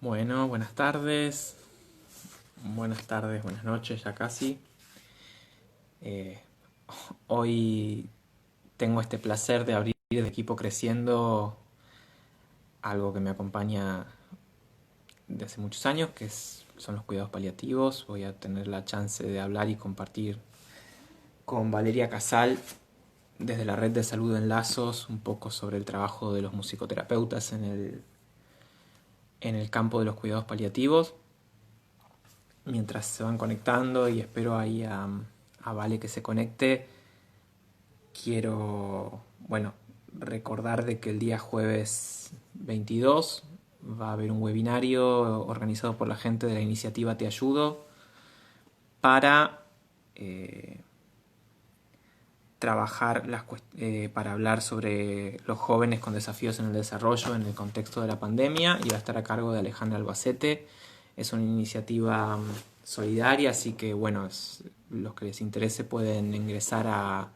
Bueno, buenas tardes, buenas noches ya casi. Eh, Hoy tengo este placer de abrir el equipo Creciendo, algo que me acompaña de hace muchos años, son los cuidados paliativos. Voy a tener la chance de hablar y compartir con Valeria Casal desde la Red de Salud en Lazos un poco sobre el trabajo de los musicoterapeutas en el campo de los cuidados paliativos. Mientras se van conectando y espero ahí a Vale que se conecte, quiero, bueno, recordar de que el día jueves 22 va a haber un webinario organizado por la gente de la iniciativa Te Ayudo para eh, para hablar sobre los jóvenes con desafíos en el desarrollo en el contexto de la pandemia, y va a estar a cargo de Alejandra Albacete. Es una iniciativa solidaria, así que bueno, los que les interese pueden ingresar a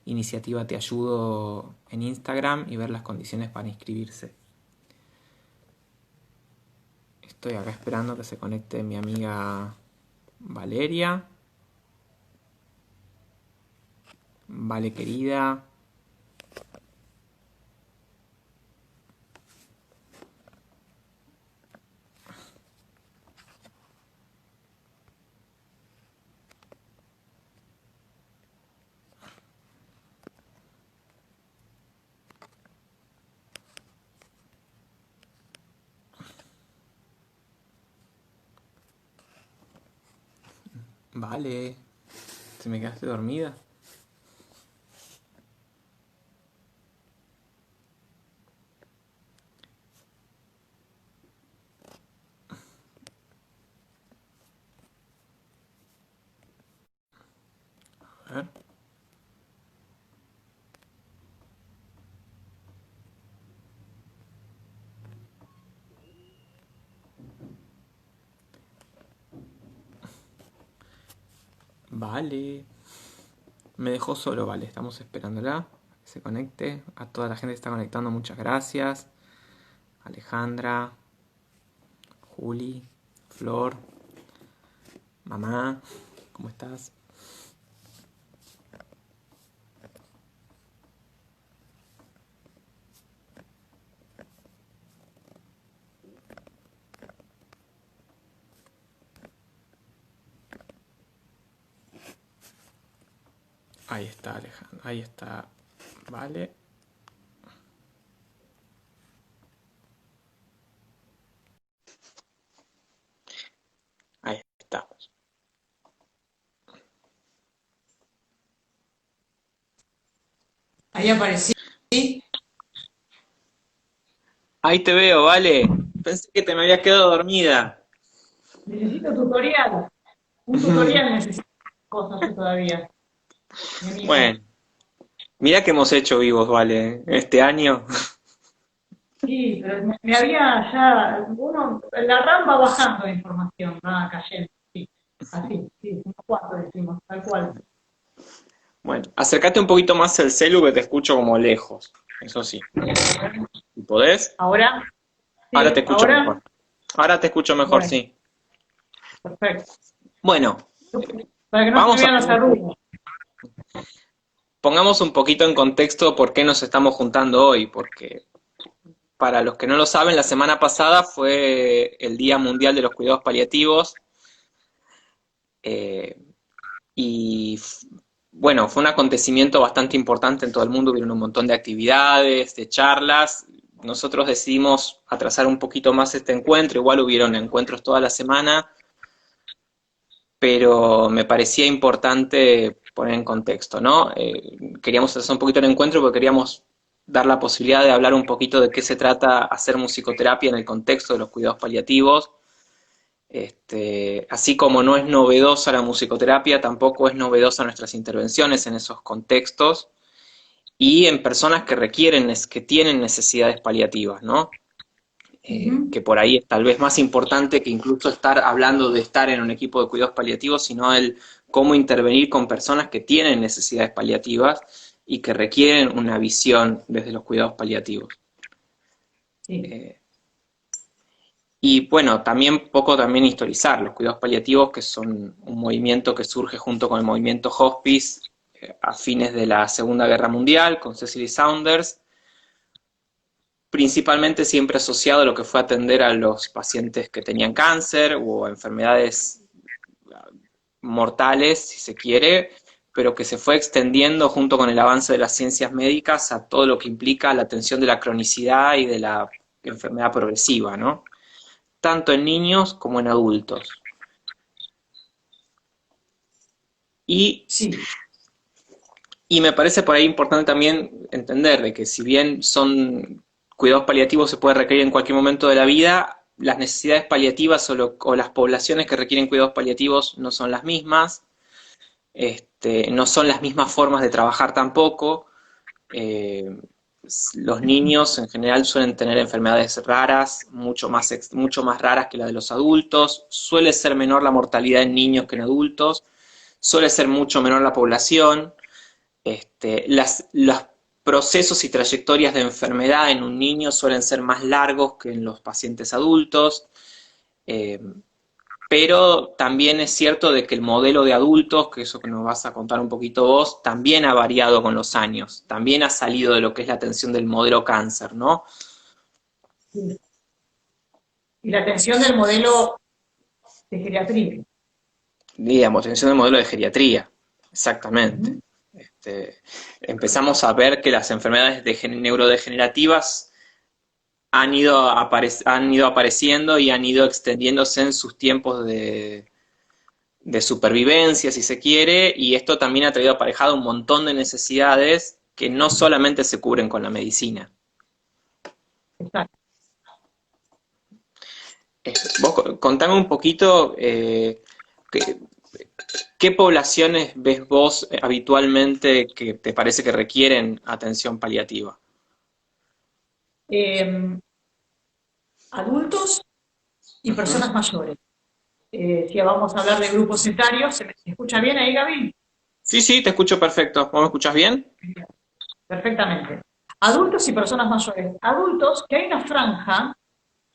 Iniciativa Te Ayudo en Instagram y ver las condiciones para inscribirse. Estoy acá esperando que se conecte mi amiga Valeria. Vale, querida. Vale. ¿Te me quedaste dormida? A ver. Vale. Me dejó solo, vale. Estamos esperándola que se conecte. A toda la gente que está conectando, muchas gracias. Alejandra, Juli, Flor, mamá, ¿cómo estás? Ahí está, Alejandra. Ahí está. Vale. Ahí estamos. Ahí aparecí. Ahí te veo, vale. Pensé que te me había quedado dormida. Necesito tutorial. Un tutorial necesito cosas yo todavía. Mi amigo. Bueno, mira que hemos hecho vivos, vale, este año. Sí, pero me había ya. La RAM va bajando de información, va cayendo. Sí, así, sí, unos cuatro decimos, tal cual. Bueno, acércate un poquito más al celu que te escucho como lejos. Eso sí. ¿Y podés? Ahora, Ahora te sí, escucho ahora, mejor. Ahora te escucho mejor, bueno, sí. perfecto. Bueno, Para que no se vamos a vean las arrugas. pongamos un poquito en contexto por qué nos estamos juntando hoy, porque para los que no lo saben, la semana pasada fue el Día Mundial de los Cuidados Paliativos. eh, y bueno, fue un acontecimiento bastante importante en todo el mundo, hubieron un montón de actividades, de charlas. Nosotros decidimos atrasar un poquito más este encuentro, igual hubieron encuentros toda la semana, pero me parecía importante poner en contexto, ¿no? Queríamos hacer un poquito el encuentro porque queríamos dar la posibilidad de hablar un poquito de qué se trata hacer musicoterapia en el contexto de los cuidados paliativos. Así como no es novedosa la musicoterapia, tampoco es novedosa nuestras intervenciones en esos contextos y en personas que que tienen necesidades paliativas, ¿no? Ujú. Que por ahí es tal vez más importante que incluso estar hablando de estar en un equipo de cuidados paliativos, sino el cómo intervenir con personas que tienen necesidades paliativas y que requieren una visión desde los cuidados paliativos. Sí. Eh, Y bueno, también poco también historizar los cuidados paliativos, que son un movimiento que surge junto con el movimiento hospice a fines de la Segunda Guerra Mundial, con Cecily Saunders, principalmente siempre asociado a lo que fue atender a los pacientes que tenían cáncer o enfermedades mortales, si se quiere, pero que se fue extendiendo junto con el avance de las ciencias médicas a todo lo que implica la atención de la cronicidad y de la enfermedad progresiva, ¿no? Tanto en niños como en adultos. Y, Sí, y me parece por ahí importante también entender de que si bien son cuidados paliativos se puede requerir en cualquier momento de la vida, las necesidades paliativas o las poblaciones que requieren cuidados paliativos no son las mismas, no son las mismas formas de trabajar tampoco. Eh, los niños en general suelen tener enfermedades raras, mucho más raras que las de los adultos, suele ser menor la mortalidad en niños que en adultos, suele ser mucho menor la población, los procesos y trayectorias de enfermedad en un niño suelen ser más largos que en los pacientes adultos, eh, pero también es cierto de que el modelo de adultos, que eso que nos vas a contar un poquito vos, también ha variado con los años, también ha salido de lo que es la atención del modelo cáncer, ¿no? sí. Y la atención del modelo de geriatría. Digamos, atención del modelo de geriatría, exactamente. Ujú. Empezamos a ver que las enfermedades neurodegenerativas han ido apareciendo y han ido extendiéndose en sus tiempos de supervivencia, si se quiere, y esto también ha traído aparejado un montón de necesidades que no solamente se cubren con la medicina. Exacto. Vos contame un poquito qué, qué poblaciones ves vos habitualmente que te parece que requieren atención paliativa. Eh, Adultos y Ujú. personas mayores. Si vamos a hablar de grupos etarios, ¿se escucha bien ahí, Gaby? Sí, sí, te escucho perfecto. ¿Vos me escuchás bien? Perfectamente. Adultos y personas mayores. Adultos, que hay una franja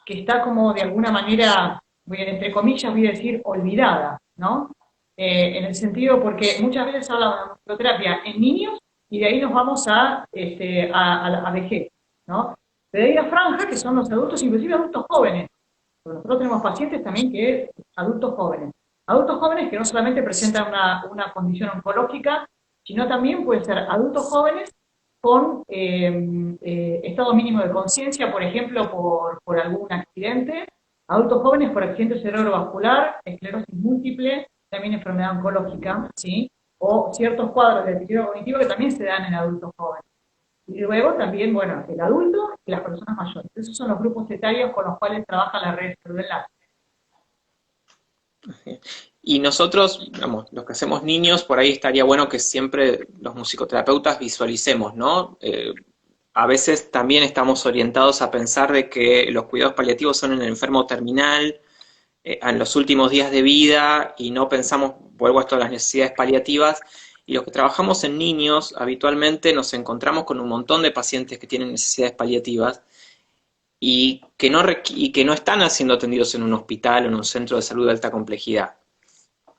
que está como de alguna manera, entre comillas, voy a decir, olvidada, ¿no? En el sentido, porque muchas veces hablamos de musicoterapia en niños y de ahí nos vamos a vejez, ¿no? Pero hay una franja que son los adultos, inclusive adultos jóvenes. Nosotros tenemos pacientes también que adultos jóvenes que no solamente presentan una condición oncológica, sino también pueden ser adultos jóvenes con estado mínimo de conciencia, por ejemplo, por algún accidente, adultos jóvenes por accidente cerebrovascular, esclerosis múltiple, también enfermedad oncológica, ¿sí? O ciertos cuadros de deterioro cognitivo que también se dan en adultos jóvenes. Y luego también, bueno, el adulto y las personas mayores. Esos son los grupos etarios con los cuales trabaja la red celular. Y nosotros, digamos, los que hacemos niños, por ahí estaría bueno que siempre los musicoterapeutas visualicemos, ¿no? A veces también estamos orientados a pensar de que los cuidados paliativos son en el enfermo terminal, en los últimos días de vida, y no pensamos, vuelvo a esto, las necesidades paliativas, y los que trabajamos en niños, habitualmente nos encontramos con un montón de pacientes que tienen necesidades paliativas, y que no están siendo atendidos en un hospital o en un centro de salud de alta complejidad.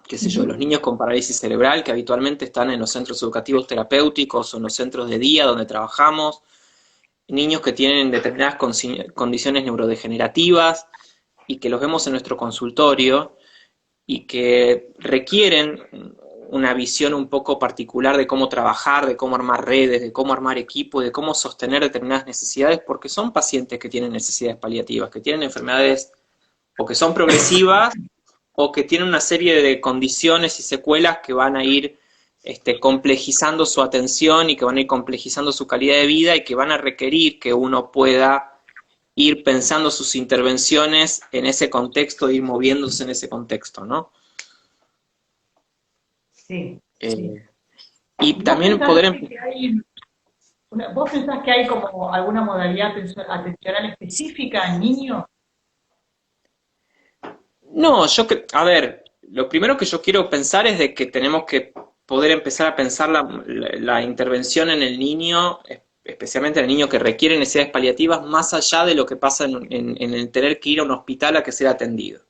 Qué sé yo, los Ujú. niños con parálisis cerebral que habitualmente están en los centros educativos terapéuticos o en los centros de día donde trabajamos, niños que tienen determinadas condiciones neurodegenerativas y que los vemos en nuestro consultorio y que requieren una visión un poco particular de cómo trabajar, de cómo armar redes, de cómo armar equipo, de cómo sostener determinadas necesidades, porque son pacientes que tienen necesidades paliativas, que tienen enfermedades o que son progresivas o que tienen una serie de condiciones y secuelas que van a ir complejizando su atención y que van a ir complejizando su calidad de vida y que van a requerir que uno pueda ir pensando sus intervenciones en ese contexto, ir moviéndose en ese contexto, ¿no? Sí, sí. Eh, y ¿Y vos también pensás poder... que vos pensás que hay como alguna modalidad atencional específica en niños? No, a ver, lo primero que yo quiero pensar es de que tenemos que poder empezar a pensar la intervención en el niño especialmente en el niño que requiere necesidades paliativas, más allá de lo que pasa en el tener que ir a un hospital a que sea atendido.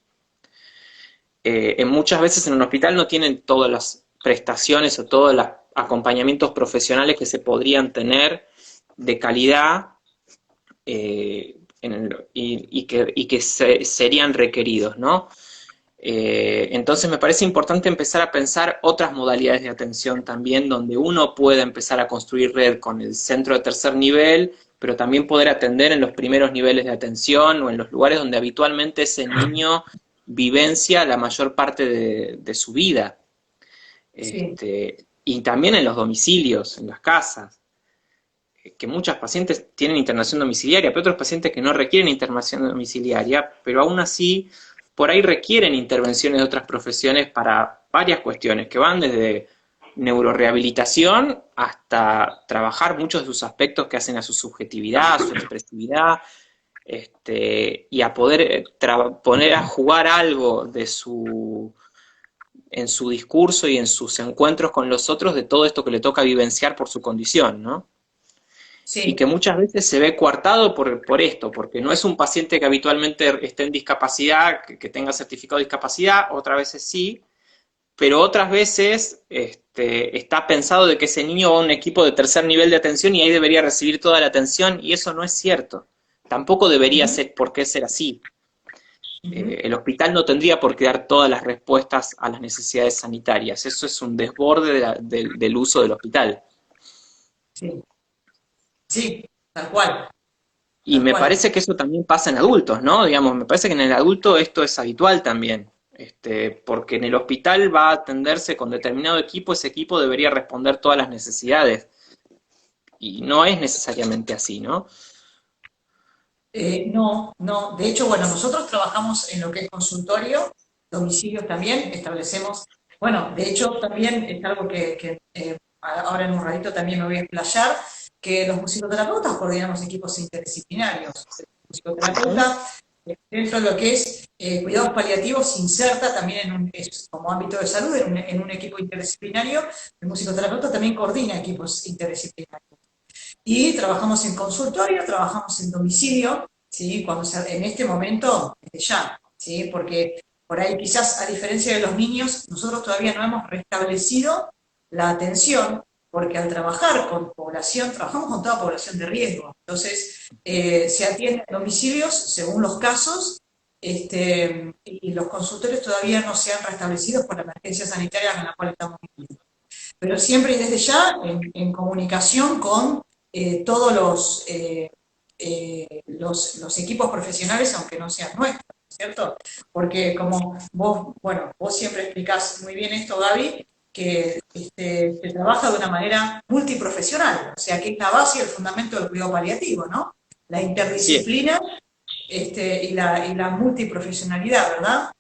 Muchas veces en un hospital no tienen todas las prestaciones o todos los acompañamientos profesionales que se podrían tener de calidad y que serían requeridos, ¿no? Entonces me parece importante empezar a pensar otras modalidades de atención también, donde uno pueda empezar a construir red con el centro de tercer nivel, pero también poder atender en los primeros niveles de atención o en los lugares donde habitualmente ese niño vivencia la mayor parte de su vida. Sí, Y también en los domicilios, en las casas, que muchas pacientes tienen internación domiciliaria, pero otros pacientes que no requieren internación domiciliaria, pero aún así por ahí requieren intervenciones de otras profesiones para varias cuestiones, que van desde neurorehabilitación hasta trabajar muchos de sus aspectos que hacen a su subjetividad, a su expresividad, y a poder poner a jugar algo de en su discurso y en sus encuentros con los otros de todo esto que le toca vivenciar por su condición, ¿no? Y sí. que muchas veces se ve coartado por esto, porque no es un paciente que habitualmente esté en discapacidad, que tenga certificado de discapacidad, otras veces sí, pero otras veces está pensado de que ese niño va a un equipo de tercer nivel de atención y ahí debería recibir toda la atención, y eso no es cierto. Tampoco debería Ujú, ser por qué ser así. ujú. El hospital no tendría por qué dar todas las respuestas a las necesidades sanitarias. Eso es un desborde del uso del hospital. Sí, sí, tal cual, Y tal me cual. parece que eso también pasa en adultos, ¿no? Digamos, me parece que en el adulto esto es habitual también. Porque en el hospital va a atenderse con determinado equipo, ese equipo debería responder todas las necesidades. Y no es necesariamente así, ¿no? No, no. De hecho, bueno, nosotros trabajamos en lo que es consultorio, domicilios también, establecemos, bueno, de hecho también es algo que ahora en un ratito también me voy a explayar, que los musicoterapeutas coordinamos equipos interdisciplinarios. El Ujú. musicoterapeuta, dentro de lo que es cuidados paliativos, se inserta también como ámbito de salud en un equipo interdisciplinario. El musicoterapeuta también coordina equipos interdisciplinarios. Y trabajamos en consultorio, trabajamos en domicilio, ¿sí? En este momento, desde ya, ¿sí? Porque por ahí quizás a diferencia de los niños, nosotros todavía no hemos restablecido la atención, porque al trabajar con población, trabajamos con toda población de riesgo, entonces se atienden domicilios según los casos, y los consultorios todavía no se han restablecido por la emergencia sanitaria en la cual estamos viviendo, pero siempre y desde ya en comunicación con todos los equipos profesionales, aunque no sean nuestros, ¿cierto? Porque como vos, bueno, vos siempre explicás muy bien esto, Gaby, que se trabaja de una manera multiprofesional, o sea, que es la base y el fundamento del cuidado paliativo, ¿no? La Así es. interdisciplina y la multiprofesionalidad, ¿verdad?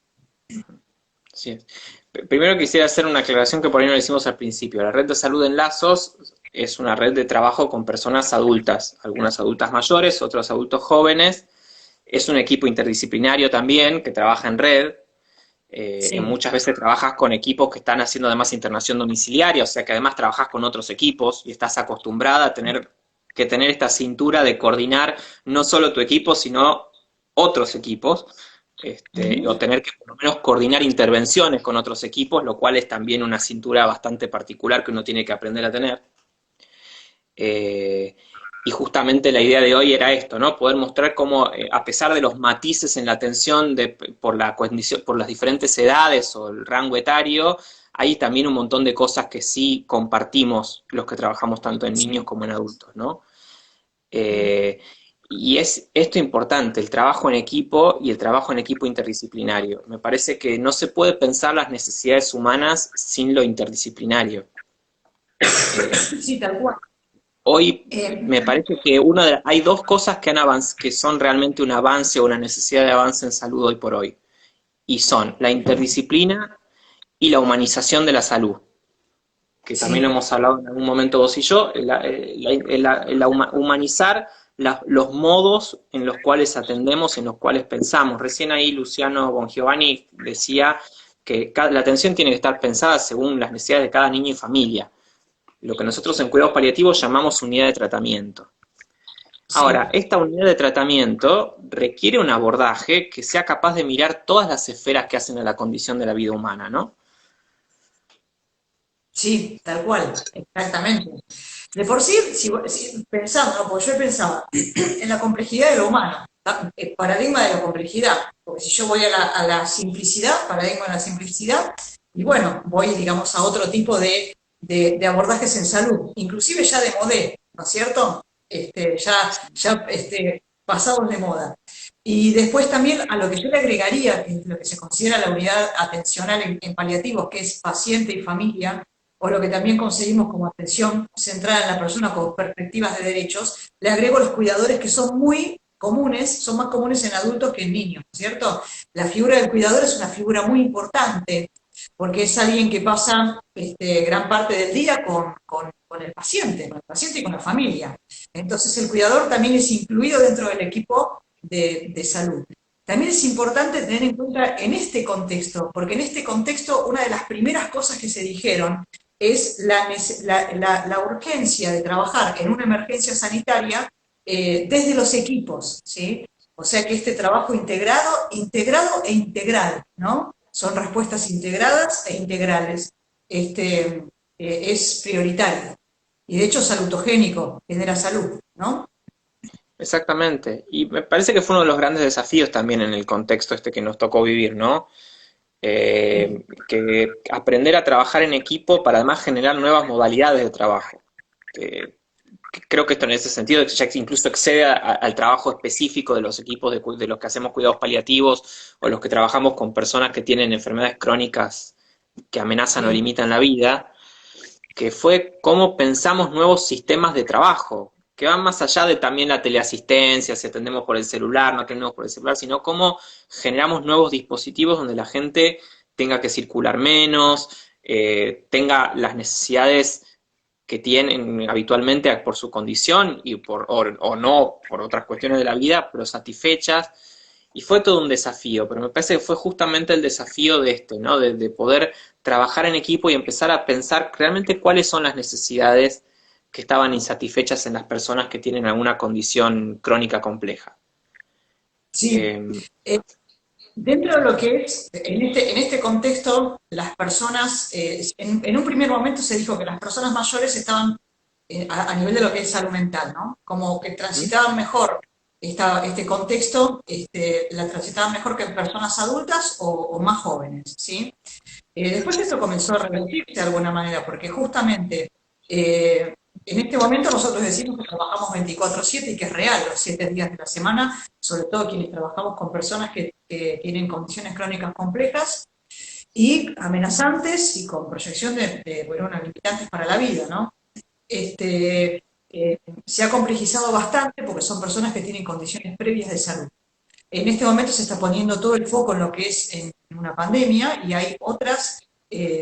Sí. Primero quisiera hacer una aclaración que por ahí no le hicimos al principio. La red de salud en Lazos es una red de trabajo con personas adultas, algunas adultas mayores, otros adultos jóvenes. Es un equipo interdisciplinario también que trabaja en red. Sí. Muchas veces trabajas con equipos que están haciendo además internación domiciliaria, o sea que además trabajas con otros equipos y estás acostumbrada a tener que tener esta cintura de coordinar no solo tu equipo, sino otros equipos, o Ujú. tener que por lo menos coordinar intervenciones con otros equipos, lo cual es también una cintura bastante particular que uno tiene que aprender a tener. Eh, y justamente la idea de hoy era esto, ¿no? Poder mostrar cómo, a pesar de los matices en la atención por las diferentes edades o el rango etario, hay también un montón de cosas que sí compartimos los que trabajamos tanto en niños Sí. como en adultos, ¿no? Eh, y es esto importante, el trabajo en equipo y el trabajo en equipo interdisciplinario. Me parece que no se puede pensar las necesidades humanas sin lo interdisciplinario. Eh, Sí, tal cual. Hoy Eh, me parece que hay dos cosas que son realmente un avance o una necesidad de avance en salud hoy por hoy, y son la interdisciplina y la humanización de la salud, que también lo sí, hemos hablado en algún momento vos y yo, humanizar los modos en los cuales atendemos, en los cuales pensamos. Recién ahí Luciano Bongiovanni decía que la atención tiene que estar pensada según las necesidades de cada niño y familia. lo que nosotros en cuidados paliativos llamamos unidad de tratamiento. Ahora, Sí, esta unidad de tratamiento requiere un abordaje que sea capaz de mirar todas las esferas que hacen a la condición de la vida humana, ¿no? sí, tal cual, exactamente. De por sí, si pensando, ¿no? Porque yo pensaba en la complejidad de lo humano, ¿tá? El paradigma de la complejidad, porque si yo voy a la simplicidad, paradigma de la simplicidad, y bueno, voy, digamos, a otro tipo de abordajes en salud, inclusive ya de modé, ¿no es cierto? Pasados de moda. Y después también a lo que yo le agregaría, que es lo que se considera la unidad atencional en paliativos, que es paciente y familia, o lo que también conseguimos como atención centrada en la persona con perspectivas de derechos, le agrego los cuidadores que son muy comunes, son más comunes en adultos que en niños, ¿cierto? La figura del cuidador es una figura muy importante, porque es alguien que pasa gran parte del día con el paciente y con la familia. Entonces el cuidador también es incluido dentro del equipo de salud. También es importante tener en cuenta en este contexto, porque en este contexto una de las primeras cosas que se dijeron es la urgencia de trabajar en una emergencia sanitaria desde los equipos, ¿sí? O sea que este trabajo integrado e integral, ¿no? Son respuestas integradas e integrales. Es prioritario. Y de hecho salutogénico, genera salud, ¿no? Exactamente. Y me parece que fue uno de los grandes desafíos también en el contexto este que nos tocó vivir, ¿no? Que aprender a trabajar en equipo para además generar nuevas modalidades de trabajo. Que, que creo que esto en ese sentido ya incluso excede al trabajo específico de los equipos de los que hacemos cuidados paliativos o los que trabajamos con personas que tienen enfermedades crónicas que amenazan o Sí, limitan la vida, que fue cómo pensamos nuevos sistemas de trabajo, que van más allá de también la teleasistencia, si atendemos por el celular, no atendemos por el celular, sino cómo generamos nuevos dispositivos donde la gente tenga que circular menos, tenga las necesidades que tienen habitualmente por su condición y o no por otras cuestiones de la vida, pero satisfechas. Y fue todo un desafío, pero me parece que fue justamente el desafío de ¿no? De poder trabajar en equipo y empezar a pensar realmente cuáles son las necesidades que estaban insatisfechas en las personas que tienen alguna condición crónica compleja. sí. Eh, Eh, Dentro de lo que es, en este contexto, las personas, en un primer momento se dijo que las personas mayores estaban a nivel de lo que es salud mental, ¿no? Como que transitaban mejor este contexto, la transitaban mejor que personas adultas o más jóvenes, ¿sí? Después esto comenzó a revertirse de alguna manera, porque justamente en este momento nosotros decimos que trabajamos 24/7 y que es real los 7 días de la semana, sobre todo quienes trabajamos con personas que tienen condiciones crónicas complejas y amenazantes y con proyección bueno, limitantes para la vida, ¿no? Se ha complejizado bastante porque son personas que tienen condiciones previas de salud. En este momento se está poniendo todo el foco en lo que es en una pandemia y hay otras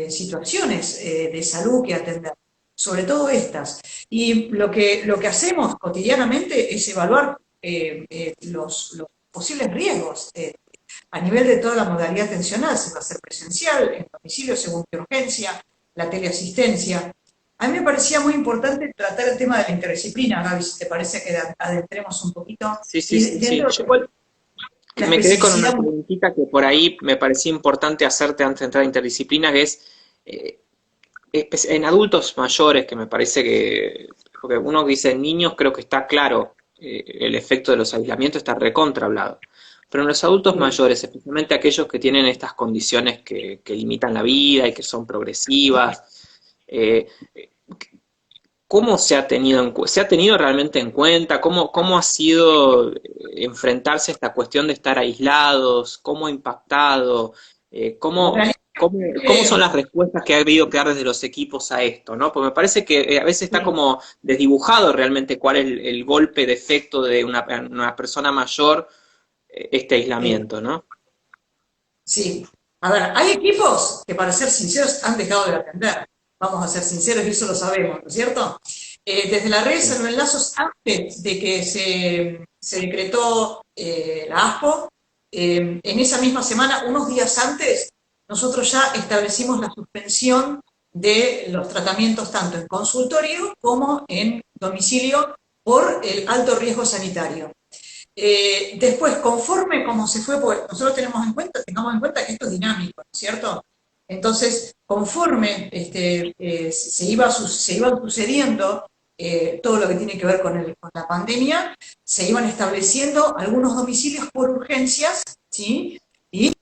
situaciones de salud que atender, sobre todo estas. Y lo que hacemos cotidianamente es evaluar los posibles riesgos a nivel de toda la modalidad atencional, si va a ser presencial, en domicilio según qué urgencia, la teleasistencia. A mí me parecía muy importante tratar el tema de la interdisciplina, Gaby, si te parece que adentremos un poquito, sí, sí, y sí, sí. dentro de lo cual la Me quedé con una especificidad. preguntita que por ahí me parecía importante hacerte antes de entrar a interdisciplina, que es eh, en adultos mayores, que me parece que, porque uno dice en niños, creo que está claro, el efecto de los aislamientos está recontra hablado. Pero en los adultos mayores, especialmente aquellos que tienen estas condiciones que limitan la vida y que son progresivas, eh, ¿cómo se ha tenido se ha tenido realmente en cuenta? ¿Cómo ha sido enfrentarse a esta cuestión de estar aislados? ¿Cómo ha impactado? En ¿Cómo son realidad, las respuestas que ha habido que dar desde los equipos a esto, ¿no? Porque me parece que a veces está como desdibujado realmente cuál es el golpe de efecto de una persona mayor, este aislamiento, ¿no? sí. A ver, hay equipos que para ser sinceros han dejado de atender. Vamos a ser sinceros y eso lo sabemos, ¿no es cierto? Desde las redes Sí. en enlazos antes de que se decretó la ASPO, en esa misma semana, unos días antes, nosotros ya establecimos la suspensión de los tratamientos tanto en consultorio como en domicilio por el alto riesgo sanitario. Después, conforme como se fue, porque nosotros tengamos en cuenta que esto es dinámico, ¿no es cierto? Entonces, conforme se iban sucediendo todo lo que tiene que ver con la pandemia, se iban estableciendo algunos domicilios por urgencias, ¿sí? Y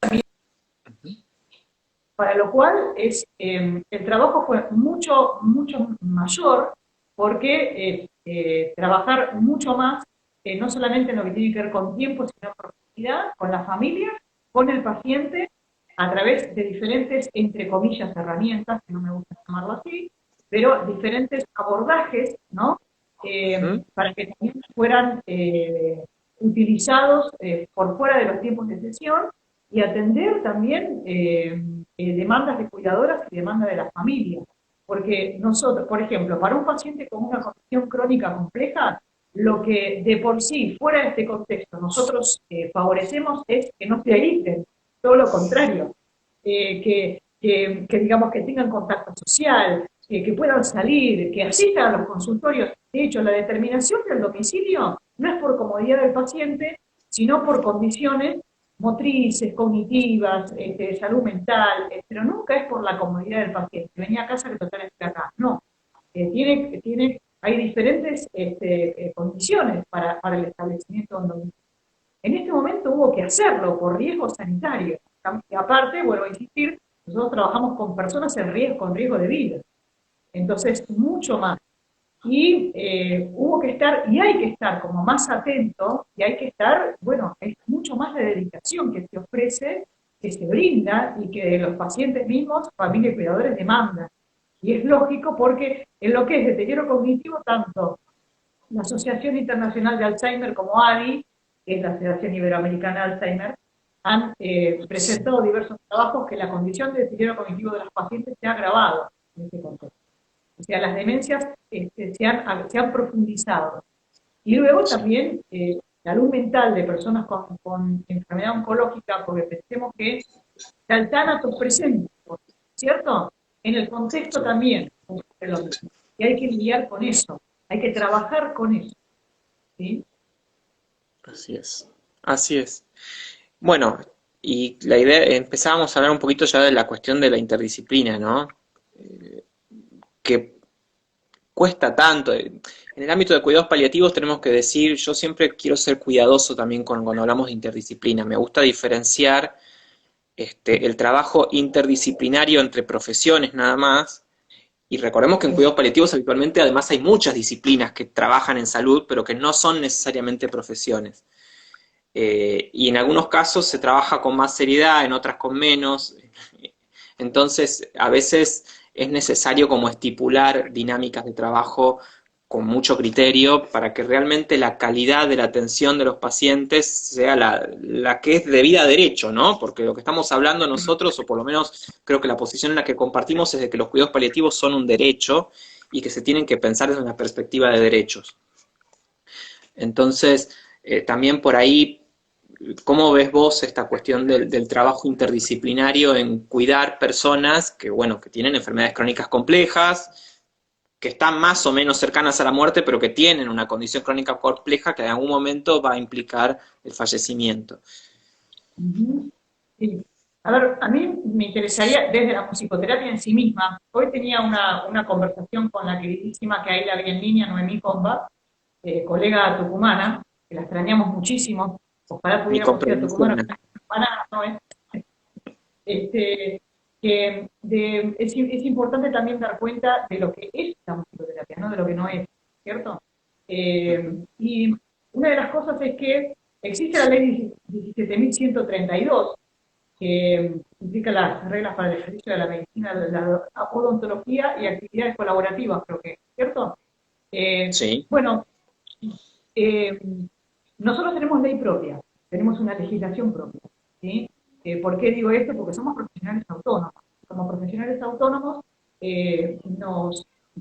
para lo cual el trabajo fue mucho, mucho mayor, porque trabajar mucho más, no solamente en lo que tiene que ver con tiempo, sino en profundidad, con la familia, con el paciente, a través de diferentes, entre comillas, herramientas, que no me gusta llamarlo así, pero diferentes abordajes, ¿no? Para que también fueran utilizados por fuera de los tiempos de sesión y atender también demandas de cuidadoras y demandas de las familias. Porque nosotros, por ejemplo, para un paciente con una condición crónica compleja, lo que de por sí, fuera de este contexto, nosotros favorecemos es que no se aíslen, todo lo contrario, que digamos que tengan contacto social, que puedan salir, que asistan a los consultorios. De hecho, la determinación del domicilio no es por comodidad del paciente, sino por condiciones motrices, cognitivas, de salud mental, pero nunca es por la comodidad del paciente. Venía a casa que total esté acá. No. Hay diferentes condiciones para el establecimiento de un domicilio. En este momento hubo que hacerlo por riesgo sanitario. Y aparte, vuelvo a insistir, nosotros trabajamos con personas con riesgo de vida. Entonces, mucho más. Y hubo que estar, y hay que estar como más atento, y hay que estar, bueno, es mucho más de dedicación que se ofrece, que se brinda, y que los pacientes mismos, familia y cuidadores demandan. Y es lógico porque en lo que es deterioro cognitivo, tanto la Asociación Internacional de Alzheimer como ADI, que es la Asociación Iberoamericana de Alzheimer, han presentado diversos trabajos que la condición de deterioro cognitivo de los pacientes se ha agravado en este contexto. O sea, las demencias se han profundizado. Y luego también la salud mental de personas con enfermedad oncológica, porque pensemos que está el tánatos presente, ¿cierto? En el contexto también ocurre lo mismo. Y hay que lidiar con eso, hay que trabajar con eso. ¿Sí? Así es. Así es. Bueno, y la idea, empezábamos a hablar un poquito ya de la cuestión de la interdisciplina, ¿no? Que cuesta tanto. En el ámbito de cuidados paliativos tenemos que decir, yo siempre quiero ser cuidadoso también cuando hablamos de interdisciplina. Me gusta diferenciar el trabajo interdisciplinario entre profesiones nada más. Y recordemos que en cuidados paliativos habitualmente además hay muchas disciplinas que trabajan en salud, pero que no son necesariamente profesiones. Y en algunos casos se trabaja con más seriedad, en otras con menos. Entonces, a veces es necesario como estipular dinámicas de trabajo con mucho criterio para que realmente la calidad de la atención de los pacientes sea la que es debida a derecho, ¿no? Porque lo que estamos hablando nosotros, o por lo menos creo que la posición en la que compartimos es de que los cuidados paliativos son un derecho y que se tienen que pensar desde una perspectiva de derechos. Entonces, también por ahí, ¿cómo ves vos esta cuestión del trabajo interdisciplinario en cuidar personas que, bueno, que tienen enfermedades crónicas complejas, que están más o menos cercanas a la muerte, pero que tienen una condición crónica compleja que en algún momento va a implicar el fallecimiento? Sí. A ver, a mí me interesaría, desde la musicoterapia en sí misma, hoy tenía una conversación con la queridísima que ahí la vi en línea, Noemí Comba, colega tucumana, que la extrañamos muchísimo, ojalá Mi pudiéramos ir a Tucumán, comprensión. Tucumana, no es, es importante también dar cuenta de lo que es la musicoterapia, no de lo que no es, ¿cierto? Y una de las cosas es que existe la ley 17.132, que implica las reglas para el ejercicio de la medicina, la odontología y actividades colaborativas, creo que, ¿cierto? Sí, Bueno, eh, nosotros tenemos ley propia, tenemos una legislación propia, ¿sí? ¿Por qué digo esto? Porque somos profesionales autónomos. Como profesionales autónomos,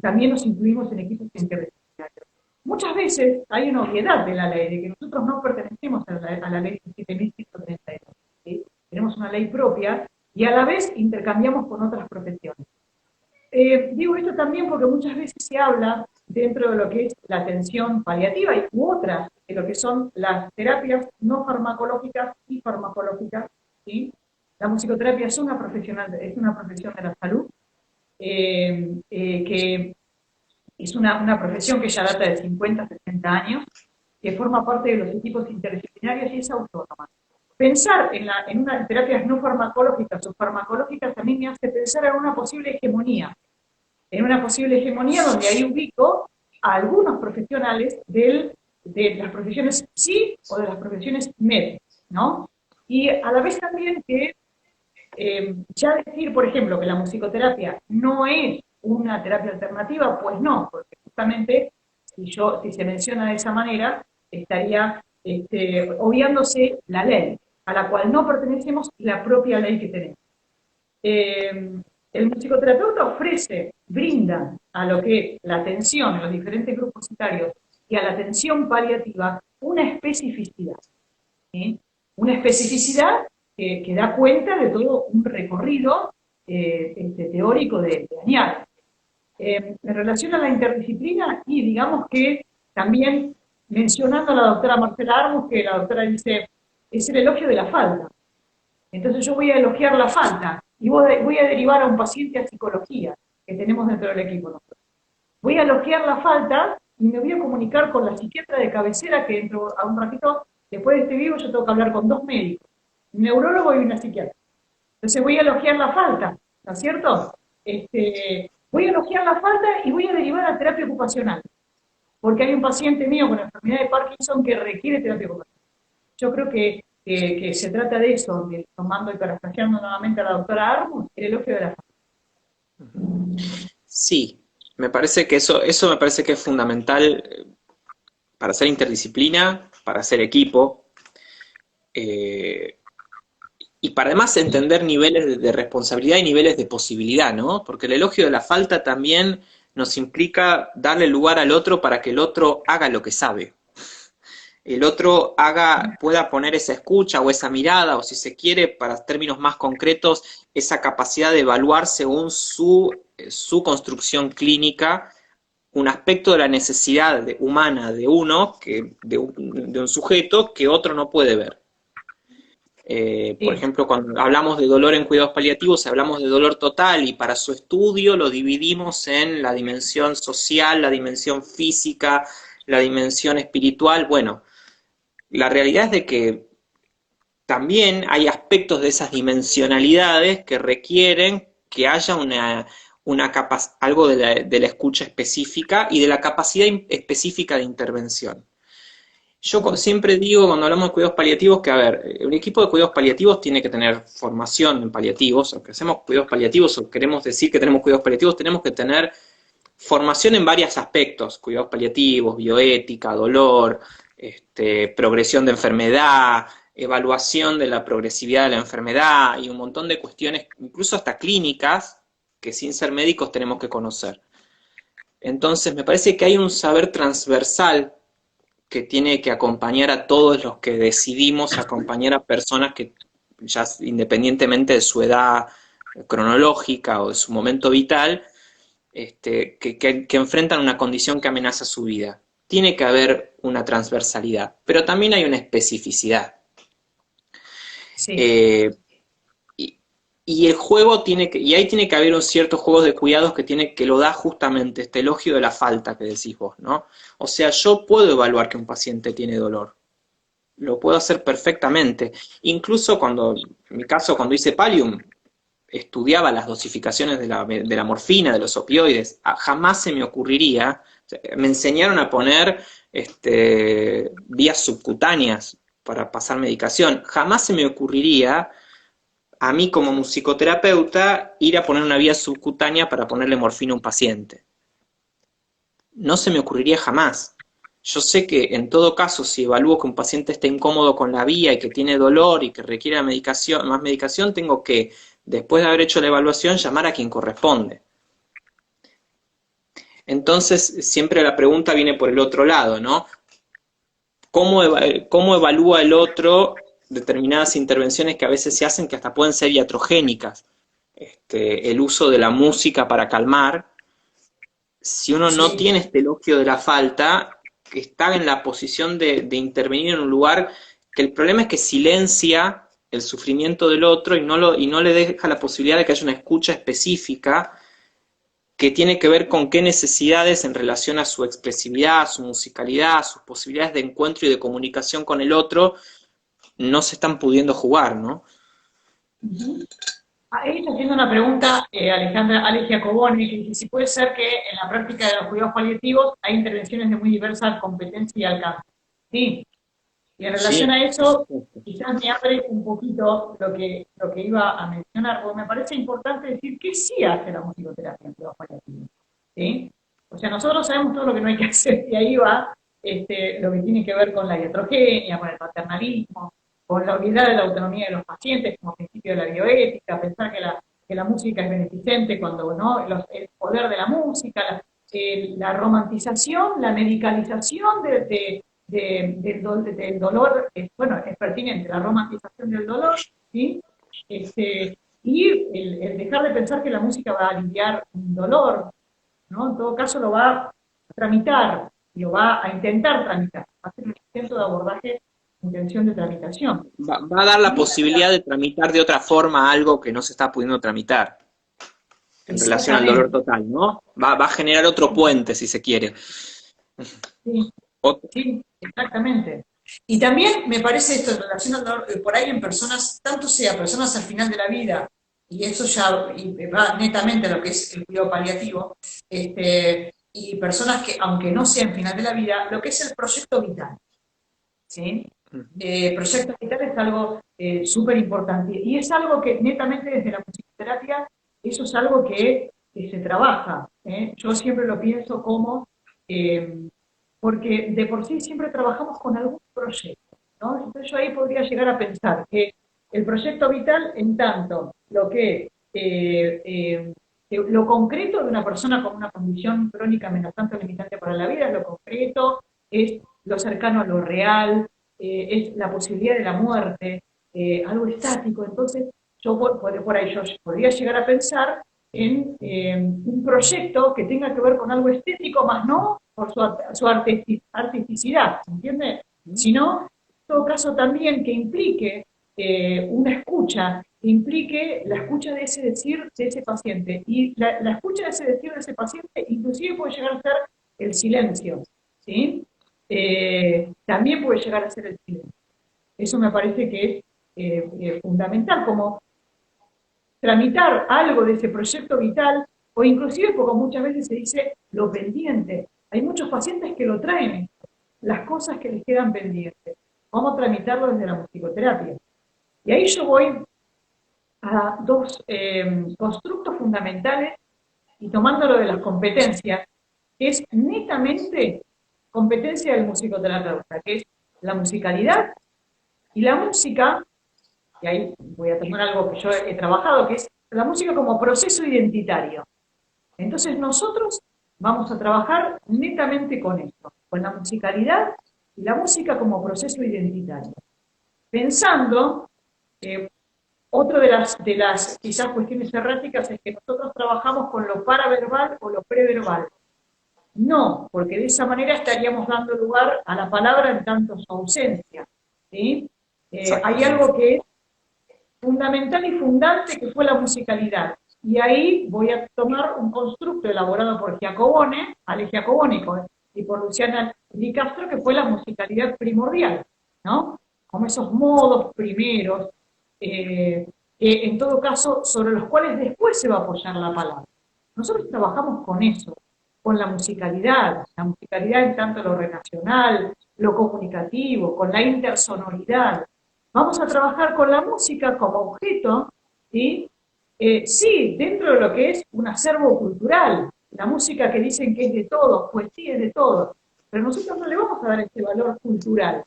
también nos incluimos en equipos interdisciplinarios. Muchas veces hay una obviedad de la ley, de que nosotros no pertenecemos a la ley 7.132, ¿sí? Tenemos una ley propia y a la vez intercambiamos con otras profesiones. Digo esto también porque muchas veces se habla dentro de lo que es la atención paliativa y u otras, de lo que son las terapias no farmacológicas y farmacológicas, ¿sí? La musicoterapia es una es una profesión de la salud, que es una profesión que ya data de 50, 60 años, que forma parte de los equipos interdisciplinarios y es autónoma. Pensar en unas terapias no farmacológicas o farmacológicas también me hace pensar en una posible hegemonía, donde ahí ubico a algunos profesionales de las profesiones sí o de las profesiones med, ¿no? Y a la vez también que ya decir, por ejemplo, que la musicoterapia no es una terapia alternativa, pues no, porque justamente si se menciona de esa manera, estaría obviándose la ley, a la cual no pertenecemos y la propia ley que tenemos. Eh, el musicoterapeuta brinda a lo que la atención en los diferentes grupos etarios y a la atención paliativa una especificidad. ¿Sí? Una especificidad que da cuenta de todo un recorrido teórico de Añar. En relación a la interdisciplina, y digamos que también mencionando a la doctora Marcela Armus, que la doctora dice, es el elogio de la falta. Entonces yo voy a elogiar la falta y voy a derivar a un paciente a psicología que tenemos dentro del equipo nosotros. Voy a elogiar la falta y me voy a comunicar con la psiquiatra de cabecera que dentro a un ratito, después de este vivo, yo tengo que hablar con 2 médicos, un neurólogo y una psiquiatra. Entonces voy a elogiar la falta, ¿no es cierto? Voy a elogiar la falta y voy a derivar a terapia ocupacional, porque hay un paciente mío con enfermedad de Parkinson que requiere terapia ocupacional. Yo creo que se trata de eso, tomando y parafraseando nuevamente a la doctora Armus, el elogio de la falta. Sí, me parece que eso me parece que es fundamental para hacer interdisciplina, para hacer equipo, eh, y para además entender niveles de responsabilidad y niveles de posibilidad, ¿no? Porque el elogio de la falta también nos implica darle lugar al otro para que el otro haga lo que sabe. El otro pueda poner esa escucha o esa mirada, o si se quiere, para términos más concretos, esa capacidad de evaluar según su construcción clínica un aspecto de la necesidad humana de uno, de un sujeto, que otro no puede ver. Por Sí, ejemplo, cuando hablamos de dolor en cuidados paliativos, hablamos de dolor total y para su estudio lo dividimos en la dimensión social, la dimensión física, la dimensión espiritual. Bueno, la realidad es de que también hay aspectos de esas dimensionalidades que requieren que haya algo de la escucha específica y de la capacidad específica de intervención. Yo siempre digo cuando hablamos de cuidados paliativos que, a ver, un equipo de cuidados paliativos tiene que tener formación en paliativos, o que hacemos cuidados paliativos o queremos decir que tenemos cuidados paliativos, tenemos que tener formación en varios aspectos, cuidados paliativos, bioética, dolor, progresión de enfermedad, evaluación de la progresividad de la enfermedad y un montón de cuestiones, incluso hasta clínicas, que sin ser médicos tenemos que conocer. Entonces me parece que hay un saber transversal que tiene que acompañar a todos los que decidimos acompañar a personas que ya independientemente de su edad cronológica o de su momento vital, que enfrentan una condición que amenaza su vida. Tiene que haber una transversalidad, pero también hay una especificidad. sí, Eh, y el juego y ahí tiene que haber un cierto juego de cuidados que lo da justamente este elogio de la falta que decís vos, ¿no? O sea, yo puedo evaluar que un paciente tiene dolor, lo puedo hacer perfectamente. Incluso en mi caso, cuando hice Pallium, estudiaba las dosificaciones de la morfina, de los opioides, jamás se me ocurriría, me enseñaron a poner vías subcutáneas para pasar medicación, jamás se me ocurriría a mí como musicoterapeuta ir a poner una vía subcutánea para ponerle morfina a un paciente. No se me ocurriría jamás. Yo sé que en todo caso, si evalúo que un paciente está incómodo con la vía y que tiene dolor y que requiere más medicación, tengo que, después de haber hecho la evaluación, llamar a quien corresponde. Entonces, siempre la pregunta viene por el otro lado, ¿no? ¿Cómo evalúa el otro determinadas intervenciones que a veces se hacen que hasta pueden ser iatrogénicas? el uso de la música para calmar, si uno no Sí. tiene este elogio de la falta, está en la posición de intervenir en un lugar que el problema es que silencia el sufrimiento del otro y no le deja la posibilidad de que haya una escucha específica que tiene que ver con qué necesidades en relación a su expresividad, su musicalidad, sus posibilidades de encuentro y de comunicación con el otro, no se están pudiendo jugar, ¿no? Ujú. Ahí está haciendo una pregunta, Alejandra Ale Giacoboni, que dice si puede ser que en la práctica de los cuidados paliativos hay intervenciones de muy diversa competencia y alcance. Sí, y en relación Sí, a por eso, supuesto. quizás me abre un poquito lo que iba a mencionar, porque me parece importante decir que sí hace la musicoterapia en cuidados paliativos. ¿Sí? O sea, nosotros sabemos todo lo que no hay que hacer, y ahí va lo que tiene que ver con la iatrogenia, con el paternalismo, con la unidad de la autonomía de los pacientes como principio de la bioética, pensar que la música es beneficente cuando no, el poder de la música, la romantización, la medicalización del dolor, bueno, es pertinente, la romantización del dolor, ¿sí? Y el dejar de pensar que la música va a aliviar un dolor, ¿no? En todo caso lo va a tramitar, y lo va a intentar tramitar, va a hacer un intento de abordaje, intención de tramitación. Va a dar la Y posibilidad de tramitar de otra forma algo que no se está pudiendo tramitar en relación al dolor exactamente, total, ¿no? Va a generar otro puente, si se quiere. sí, Ot- sí, exactamente. Y también me parece esto en relación al dolor, por ahí en personas, tanto sea personas al final de la vida, y eso ya va netamente a lo que es el cuidado paliativo, y personas que, aunque no sean final de la vida, lo que es el proyecto vital. ¿Sí? Proyecto vital es algo súper importante y es algo que netamente desde la musicoterapia, eso es algo que se trabaja. Yo siempre lo pienso como, eh, porque de por sí siempre trabajamos con algún proyecto, ¿no? Entonces yo ahí podría llegar a pensar que el proyecto vital, en tanto lo concreto de una persona con una condición crónica amenazante o limitante para la vida, es lo concreto, es lo cercano a lo real, es la posibilidad de la muerte, algo estático. Entonces, yo por ahí yo podría llegar a pensar en un proyecto que tenga que ver con algo estético, más no por su artisticidad, ¿entiende? Sino, en todo caso, también que implique una escucha, que implique la escucha de ese decir de ese paciente. Y la escucha de ese decir de ese paciente inclusive puede llegar a ser el silencio, ¿sí? También puede llegar a ser el silencio. Eso me parece que es fundamental, como tramitar algo de ese proyecto vital, o inclusive, porque muchas veces se dice lo pendiente. Hay muchos pacientes que lo traen, las cosas que les quedan pendientes. Vamos a tramitarlo desde la musicoterapia. Y ahí yo voy a dos constructos fundamentales y tomándolo de las competencias, que es netamente competencia del musicoterapeuta, que es la musicalidad y la música, y ahí voy a tomar algo que yo he trabajado, que es la música como proceso identitario. Entonces nosotros vamos a trabajar netamente con esto, con la musicalidad y la música como proceso identitario. Pensando, eh, otra de las quizás cuestiones erráticas es que nosotros trabajamos con lo paraverbal o lo preverbal. No, porque de esa manera estaríamos dando lugar a la palabra en tanto su ausencia. ¿Sí? Hay Exactamente. algo que es fundamental y fundante que fue la musicalidad. Y ahí voy a tomar un constructo elaborado por Giacobone, Ale Giacobone y por Luciana Di Castro, que fue la musicalidad primordial, ¿no? Como esos modos primeros, que en todo caso sobre los cuales después se va a apoyar la palabra. Nosotros trabajamos con eso, con la musicalidad en tanto lo relacional, lo comunicativo, con la intersonoridad. Vamos a trabajar con la música como objeto, ¿sí? Sí, dentro de lo que es un acervo cultural, la música que dicen que es de todos, pues sí es de todos, pero nosotros no le vamos a dar ese valor cultural.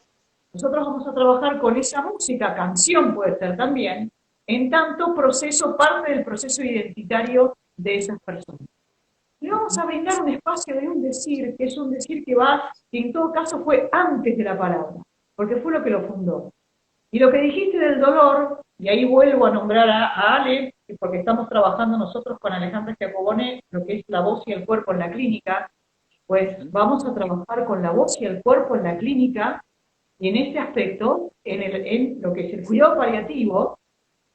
Nosotros vamos a trabajar con esa música, canción puede ser también, en tanto proceso, parte del proceso identitario de esas personas. Le vamos a brindar un espacio de un decir, que es un decir que en todo caso fue antes de la palabra, porque fue lo que lo fundó. Y lo que dijiste del dolor, y ahí vuelvo a nombrar a Ale, porque estamos trabajando nosotros con Alejandra Giacobone lo que es la voz y el cuerpo en la clínica, pues vamos a trabajar con la voz y el cuerpo en la clínica, y en este aspecto, en lo que es el cuidado paliativo,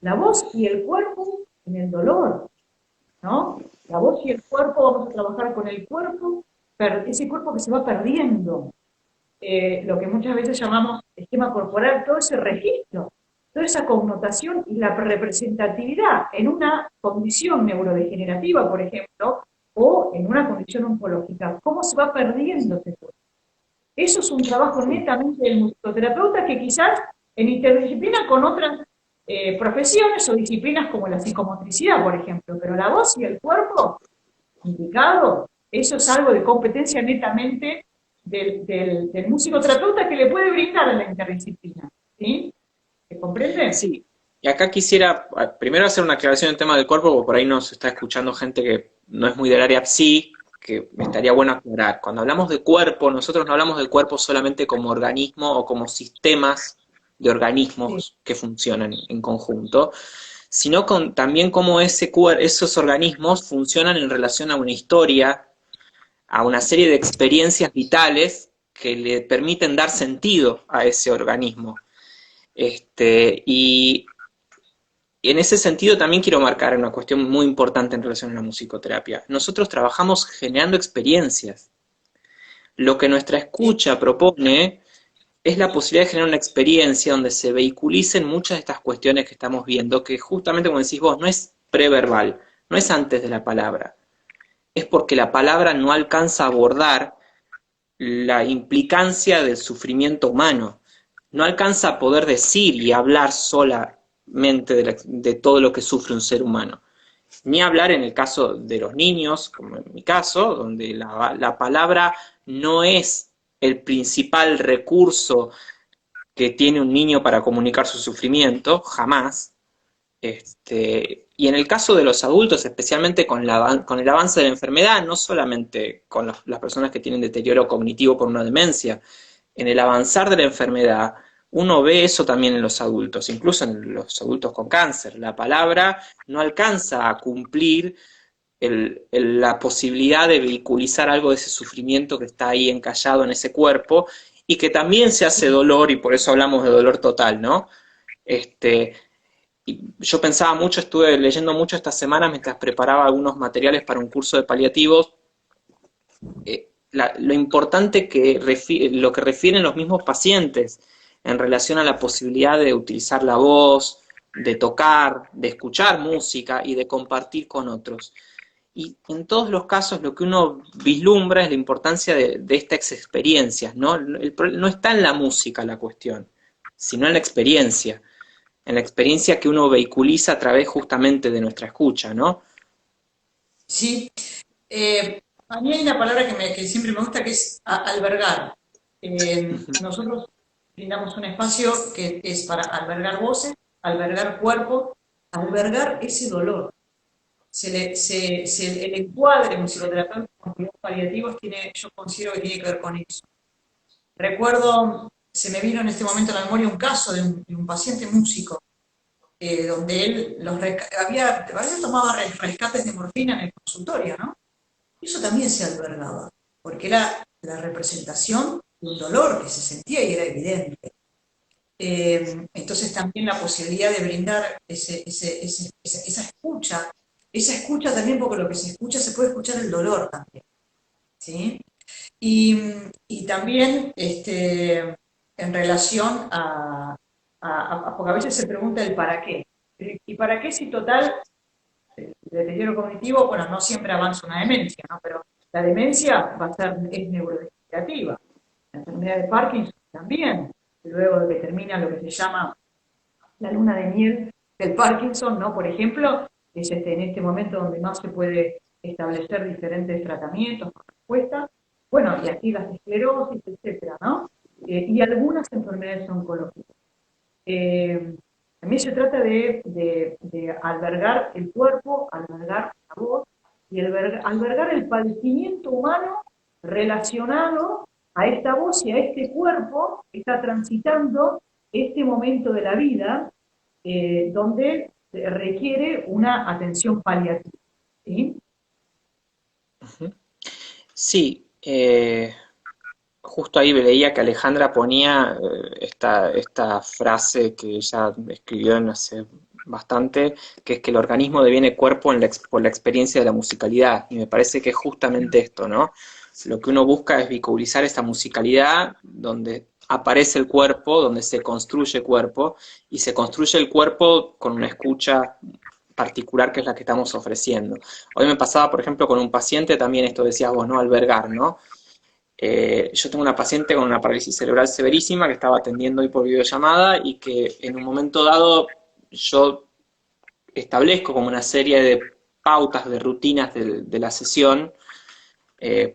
la voz y el cuerpo en el dolor, ¿no? La voz y el cuerpo, vamos a trabajar con el cuerpo, ese cuerpo que se va perdiendo, lo que muchas veces llamamos esquema corporal, todo ese registro, toda esa connotación y la representatividad en una condición neurodegenerativa, por ejemplo, o en una condición oncológica, cómo se va perdiendo ese cuerpo. Eso es un trabajo netamente del musicoterapeuta que quizás en interdisciplina con otras profesiones o disciplinas como la psicomotricidad, por ejemplo, pero la voz y el cuerpo indicado, eso es algo de competencia netamente del musicoterapeuta que le puede brindar a la interdisciplina. ¿Sí? ¿Se comprende? Sí, y acá quisiera primero hacer una aclaración en el tema del cuerpo, porque por ahí nos está escuchando gente que no es muy del área psi, que me estaría bueno aclarar. Cuando hablamos de cuerpo, nosotros no hablamos del cuerpo solamente como organismo o como sistemas de Sí. organismos que funcionan en conjunto, sino también cómo esos organismos funcionan en relación a una historia, a una serie de experiencias vitales que le permiten dar sentido a ese organismo. Y en ese sentido también quiero marcar una cuestión muy importante en relación a la musicoterapia. Nosotros trabajamos generando experiencias. Lo que nuestra Sí. escucha propone es la posibilidad de generar una experiencia donde se vehiculicen muchas de estas cuestiones que estamos viendo, que justamente como decís vos, no es preverbal, no es antes de la palabra, es porque la palabra no alcanza a abordar la implicancia del sufrimiento humano, no alcanza a poder decir y hablar solamente de todo lo que sufre un ser humano. Ni hablar en el caso de los niños, como en mi caso, donde la palabra no es el principal recurso que tiene un niño para comunicar su sufrimiento, jamás. Y en el caso de los adultos, especialmente con el avance de la enfermedad, no solamente con las personas que tienen deterioro cognitivo por una demencia, en el avanzar de la enfermedad, uno ve eso también en los adultos, incluso en los adultos con cáncer. La palabra no alcanza a cumplir la posibilidad de vehiculizar algo de ese sufrimiento que está ahí encallado en ese cuerpo y que también se hace dolor, y por eso hablamos de dolor total, ¿no? Este, y yo pensaba mucho, estuve leyendo mucho esta semana mientras preparaba algunos materiales para un curso de paliativos, lo importante lo que refieren los mismos pacientes en relación a la posibilidad de utilizar la voz, de tocar, de escuchar música y de compartir con otros. Y en todos los casos lo que uno vislumbra es la importancia de estas experiencias, ¿no? No está en la música la cuestión, sino en la experiencia que uno vehiculiza a través justamente de nuestra escucha, ¿no? Sí. A mí hay una palabra que siempre me gusta que es albergar. Nosotros brindamos un espacio que es para albergar voces, albergar cuerpo, albergar ese dolor. El encuadre musicoterapéutico con cuidados paliativos yo considero que tiene que ver con eso. Recuerdo, se me vino en este momento a la memoria un caso de un paciente músico, donde él a veces tomaba rescates de morfina en el consultorio, ¿no? Eso también se albergaba, porque era la representación de un dolor que se sentía y era evidente. Entonces también la posibilidad de brindar esa escucha también, porque lo que se escucha, se puede escuchar el dolor también, ¿sí? Y, y también en relación porque a veces se pregunta el para qué. ¿Y para qué si total el deterioro cognitivo, bueno, no siempre avanza una demencia, ¿no? Pero la demencia es neurodegenerativa. La enfermedad de Parkinson también, luego de que termina lo que se llama la luna de miel del Parkinson, ¿no? Por ejemplo, es en este momento donde más se puede establecer diferentes tratamientos con respuesta, bueno, y aquí las esclerosis, etcétera, ¿no? Y algunas enfermedades oncológicas. También se trata de albergar el cuerpo, albergar la voz y albergar el padecimiento humano relacionado a esta voz y a este cuerpo que está transitando este momento de la vida, donde requiere una atención paliativa, ¿sí? Ujú. Sí, justo ahí leía que Alejandra ponía esta frase que ella escribió en hace bastante, que es que el organismo deviene cuerpo por la experiencia de la musicalidad, y me parece que es justamente esto, ¿no? Lo que uno busca es vinculizar esta musicalidad donde aparece el cuerpo, donde se construye cuerpo, y se construye el cuerpo con una escucha particular que es la que estamos ofreciendo. Hoy me pasaba, por ejemplo, con un paciente, también esto decías vos, ¿no? Albergar, ¿no? Yo tengo una paciente con una parálisis cerebral severísima que estaba atendiendo hoy por videollamada y que en un momento dado yo establezco como una serie de pautas, de rutinas de la sesión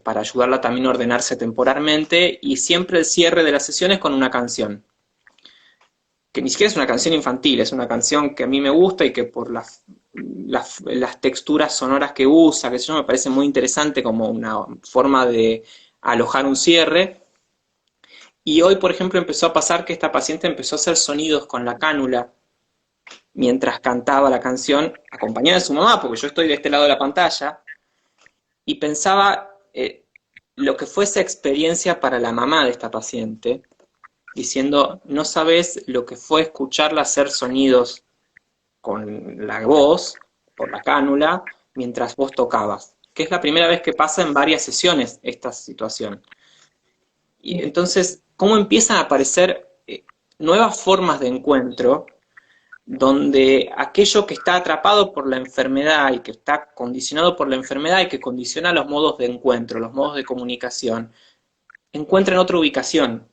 para ayudarla también a ordenarse temporalmente y siempre el cierre de las sesiones con una canción que ni siquiera es una canción infantil, es una canción que a mí me gusta y que por las texturas sonoras que usa, que eso me parece muy interesante como una forma de alojar un cierre. Y hoy, por ejemplo, empezó a pasar que esta paciente empezó a hacer sonidos con la cánula mientras cantaba la canción, acompañada de su mamá, porque yo estoy de este lado de la pantalla, y pensaba lo que fue esa experiencia para la mamá de esta paciente, diciendo, no sabes lo que fue escucharla hacer sonidos con la voz, por la cánula, mientras vos tocabas, que es la primera vez que pasa en varias sesiones esta situación. Y Sí. entonces, ¿cómo empiezan a aparecer nuevas formas de encuentro donde aquello que está atrapado por la enfermedad y que está condicionado por la enfermedad y que condiciona los modos de encuentro, los modos de comunicación, encuentran otra ubicación,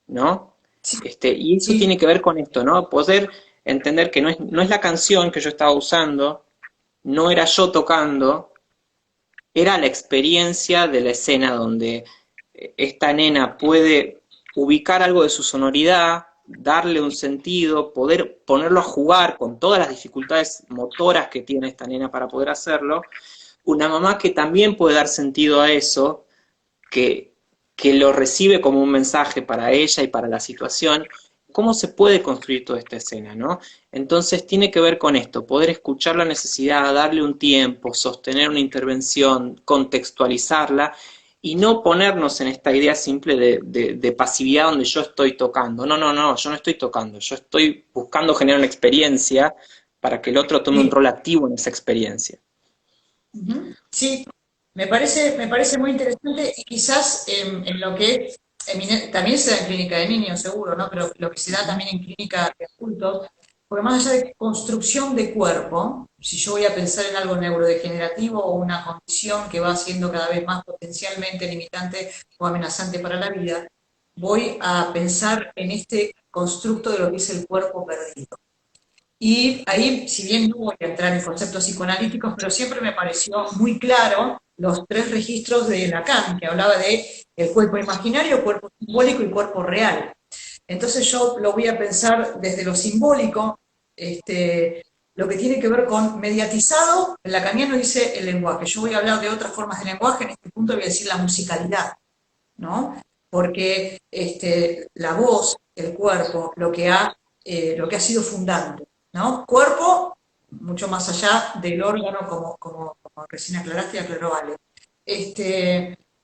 ¿no? Sí, Y eso sí, tiene que ver con esto, ¿no? Poder entender que no es la canción que yo estaba usando, no era yo tocando, era la experiencia de la escena donde esta nena puede ubicar algo de su sonoridad, darle un sentido, poder ponerlo a jugar con todas las dificultades motoras que tiene esta nena para poder hacerlo. Una mamá que también puede dar sentido a eso, que, que lo recibe como un mensaje para ella y para la situación. ¿Cómo se puede construir toda esta escena, no? Entonces tiene que ver con esto, poder escuchar la necesidad, darle un tiempo, sostener una intervención, contextualizarla y no ponernos en esta idea simple de pasividad donde yo estoy tocando. No, no, no, yo no estoy tocando, yo estoy buscando generar una experiencia para que el otro tome un sí. rol activo en esa experiencia. Ujú. Sí, me parece muy interesante y quizás en lo que es, también se da en clínica de niños, seguro, ¿no? Pero lo que se da también en clínica de adultos, porque más allá de construcción de cuerpo, si yo voy a pensar en algo neurodegenerativo o una condición que va siendo cada vez más potencialmente limitante o amenazante para la vida, voy a pensar en este constructo de lo que es el cuerpo perdido. Y ahí, si bien no voy a entrar en conceptos psicoanalíticos, pero siempre me pareció muy claro los tres registros de Lacan, que hablaba de el cuerpo imaginario, cuerpo simbólico y cuerpo real. Entonces yo lo voy a pensar desde lo simbólico, lo que tiene que ver con mediatizado, el lacaniano dice el lenguaje. Yo voy a hablar de otras formas de lenguaje, en este punto voy a decir la musicalidad, ¿no? Porque la voz, el cuerpo, lo que ha sido fundante, ¿no? Cuerpo, mucho más allá del órgano, como recién aclaraste y aclaró Ale.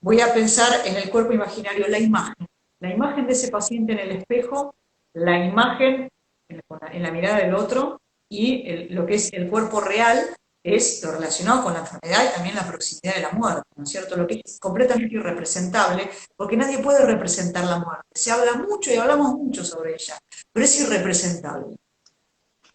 Voy a pensar en el cuerpo imaginario, la imagen de ese paciente en el espejo, la imagen en la mirada del otro y lo que es el cuerpo real es lo relacionado con la enfermedad y también la proximidad de la muerte, ¿no es cierto? Lo que es completamente irrepresentable, porque nadie puede representar la muerte. Se habla mucho y hablamos mucho sobre ella, pero es irrepresentable.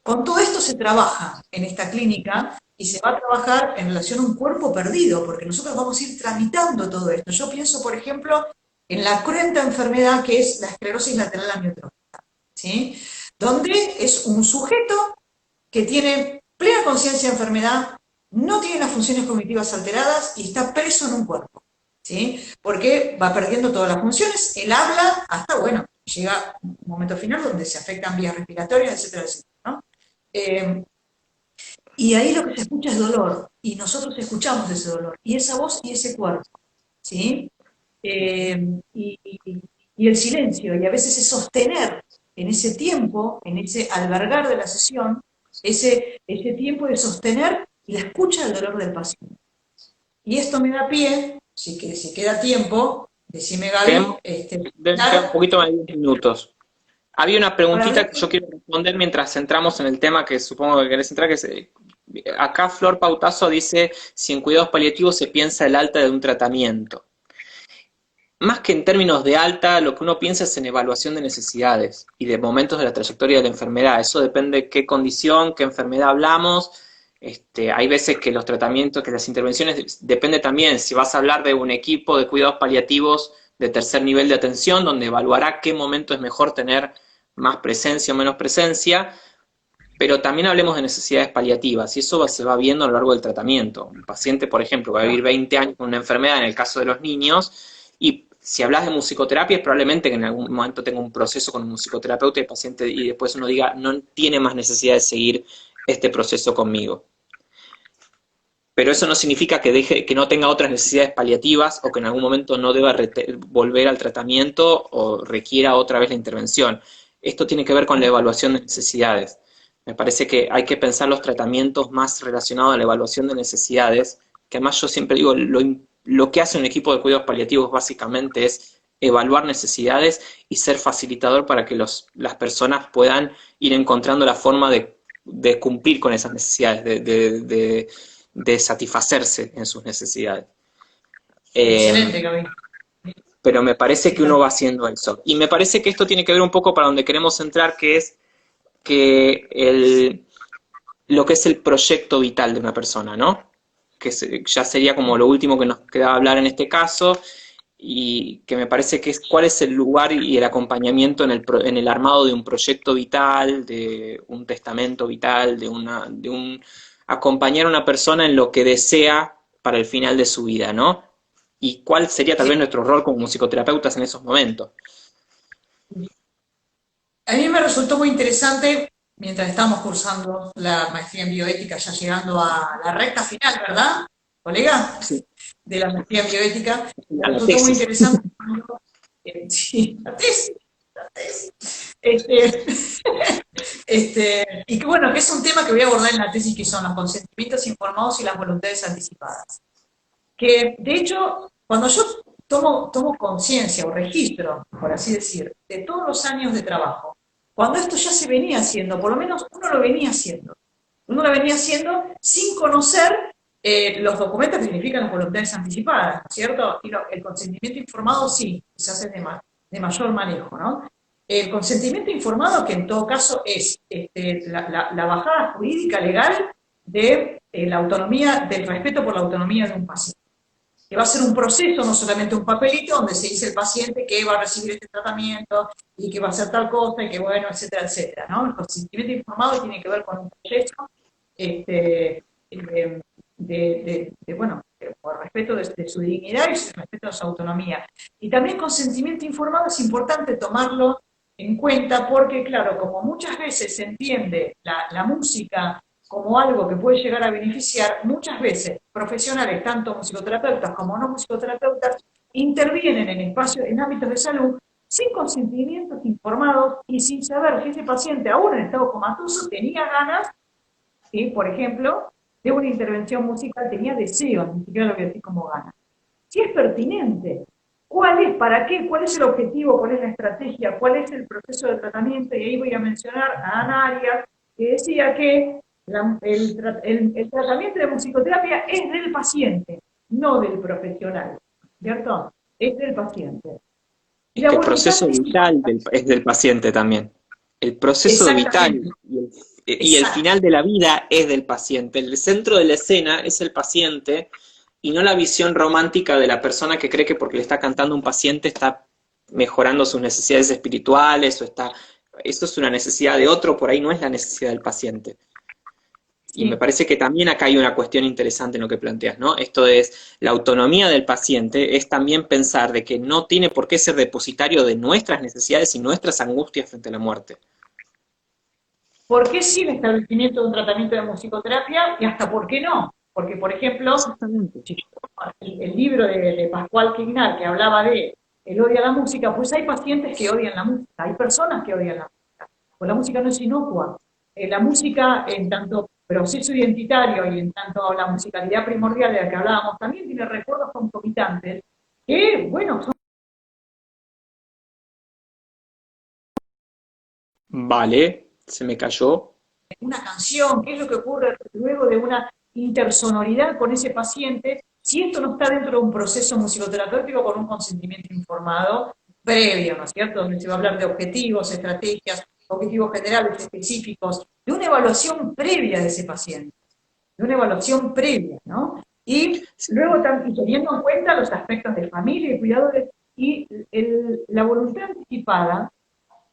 Con todo esto se trabaja en esta clínica y se va a trabajar en relación a un cuerpo perdido, porque nosotros vamos a ir tramitando todo esto. Yo pienso, por ejemplo, en la cruenta enfermedad que es la esclerosis lateral amiotrófica, ¿sí? Donde es un sujeto que tiene plena conciencia de enfermedad, no tiene las funciones cognitivas alteradas y está preso en un cuerpo, ¿sí? Porque va perdiendo todas las funciones, él habla hasta, bueno, llega un momento final donde se afectan vías respiratorias, etcétera, etcétera, ¿no? Eh, y ahí lo que se escucha es dolor, y nosotros escuchamos ese dolor, y esa voz y ese cuerpo, ¿sí? Y el silencio, y a veces es sostener. en ese tiempo, en ese albergar de la sesión, ese tiempo de sostener la escucha del dolor del paciente. Y esto me da pie, si queda tiempo, decime Gaby, Deben quedar un poquito más de 10 minutos. Había una para preguntita hablar. que yo quiero responder mientras entramos en el tema que supongo que querés entrar, que es, acá Flor Pautazo dice, si en cuidados paliativos se piensa el alta de un tratamiento. Más que en términos de alta, lo que uno piensa es en evaluación de necesidades y de momentos de la trayectoria de la enfermedad. Eso depende de qué condición, qué enfermedad hablamos. Hay veces que los tratamientos, que las intervenciones, depende también si vas a hablar de un equipo de cuidados paliativos de tercer nivel de atención, donde evaluará qué momento es mejor tener más presencia o menos presencia, pero también hablemos de necesidades paliativas y eso se va viendo a lo largo del tratamiento. Un paciente, por ejemplo, va a vivir 20 años con una enfermedad, en el caso de los niños, y si hablas de musicoterapia, es probablemente que en algún momento tenga un proceso con un musicoterapeuta y el paciente y después uno diga, no tiene más necesidad de seguir este proceso conmigo. Pero eso no significa que no tenga otras necesidades paliativas o que en algún momento no deba volver al tratamiento o requiera otra vez la intervención. Esto tiene que ver con la evaluación de necesidades. Me parece que hay que pensar los tratamientos más relacionados a la evaluación de necesidades, que además yo siempre digo, lo que hace un equipo de cuidados paliativos básicamente es evaluar necesidades y ser facilitador para que las personas puedan ir encontrando la forma de cumplir con esas necesidades, de satisfacerse en sus necesidades. Excelente, Gaby. Pero me parece que uno va haciendo eso. Y me parece que esto tiene que ver un poco para donde queremos entrar, que es que lo que es el proyecto vital de una persona, ¿no? Que ya sería como lo último que nos queda hablar en este caso, y que me parece que es cuál es el lugar y el acompañamiento en el armado de un proyecto vital, de un testamento vital, de un acompañar a una persona en lo que desea para el final de su vida, ¿no? Y cuál sería tal vez nuestro rol como musicoterapeutas en esos momentos. A mí me resultó muy interesante, mientras estábamos cursando la maestría en bioética, ya llegando a la recta final, ¿verdad, colega? Sí, De la maestría en bioética, me a la resultó muy tesis. interesante. Sí, la tesis, la tesis. Este, y que bueno, que es un tema que voy a abordar en la tesis, que son los consentimientos informados y las voluntades anticipadas. Que de hecho, cuando yo tomo conciencia o registro, por así decir, de todos los años de trabajo, cuando esto ya se venía haciendo, por lo menos uno lo venía haciendo sin conocer los documentos que significan las voluntades anticipadas, ¿no es cierto? Y el consentimiento informado sí, quizás es de mayor manejo, ¿no? El consentimiento informado, que en todo caso es la bajada jurídica legal de la autonomía, del respeto por la autonomía de un paciente, que va a ser un proceso, no solamente un papelito donde se dice el paciente que va a recibir este tratamiento y que va a hacer tal cosa y que bueno, etcétera, etcétera, ¿no? El consentimiento informado tiene que ver con un proceso bueno, por respeto de su dignidad y respeto a su autonomía. Y también consentimiento informado es importante tomarlo en cuenta porque, claro, como muchas veces se entiende la música como algo que puede llegar a beneficiar, muchas veces profesionales, tanto musicoterapeutas como no musicoterapeutas, intervienen en espacios, en ámbitos de salud, sin consentimientos informados y sin saber si ese paciente, aún en estado comatoso, tenía ganas, ¿sí? Por ejemplo, de una intervención musical, tenía deseo, ni siquiera lo voy a decir como ganas. Si es pertinente, ¿cuál es, para qué, cuál es el objetivo, cuál es la estrategia, cuál es el proceso de tratamiento? Y ahí voy a mencionar a Ana Arias, que decía que el tratamiento de musicoterapia es del paciente, no del profesional, ¿cierto? Es del paciente. Y Es la que el voluntad proceso vital es del paciente también. El proceso vital exactamente, y el exacto. final de la vida es del paciente. El centro de la escena es el paciente y no la visión romántica de la persona que cree que porque le está cantando un paciente está mejorando sus necesidades espirituales o está... Eso es una necesidad de otro, por ahí no es la necesidad del paciente. Y me Sí. parece que también acá hay una cuestión interesante en lo que planteas, ¿no? Esto es, la autonomía del paciente es también pensar de que no tiene por qué ser depositario de nuestras necesidades y nuestras angustias frente a la muerte. ¿Por qué sí el establecimiento de un tratamiento de musicoterapia y hasta por qué no? Porque, por ejemplo, Exactamente. si yo tomo el libro de Pascual Quignal que hablaba de el odio a la música, pues hay pacientes que odian la música, hay personas que odian la música. pues la música no es inocua. La música, en tanto proceso identitario y en tanto la musicalidad primordial de la que hablábamos, también tiene recuerdos concomitantes que, bueno, son Vale, se me cayó. una canción, qué es lo que ocurre luego de una intersonoridad con ese paciente, si esto no está dentro de un proceso musicoterapéutico con un consentimiento informado previo, ¿no es cierto? Donde se va a hablar de objetivos, estrategias, objetivos generales específicos, de una evaluación previa de ese paciente, de una evaluación previa, ¿no? Y luego y teniendo en cuenta los aspectos de familia y cuidadores y la voluntad anticipada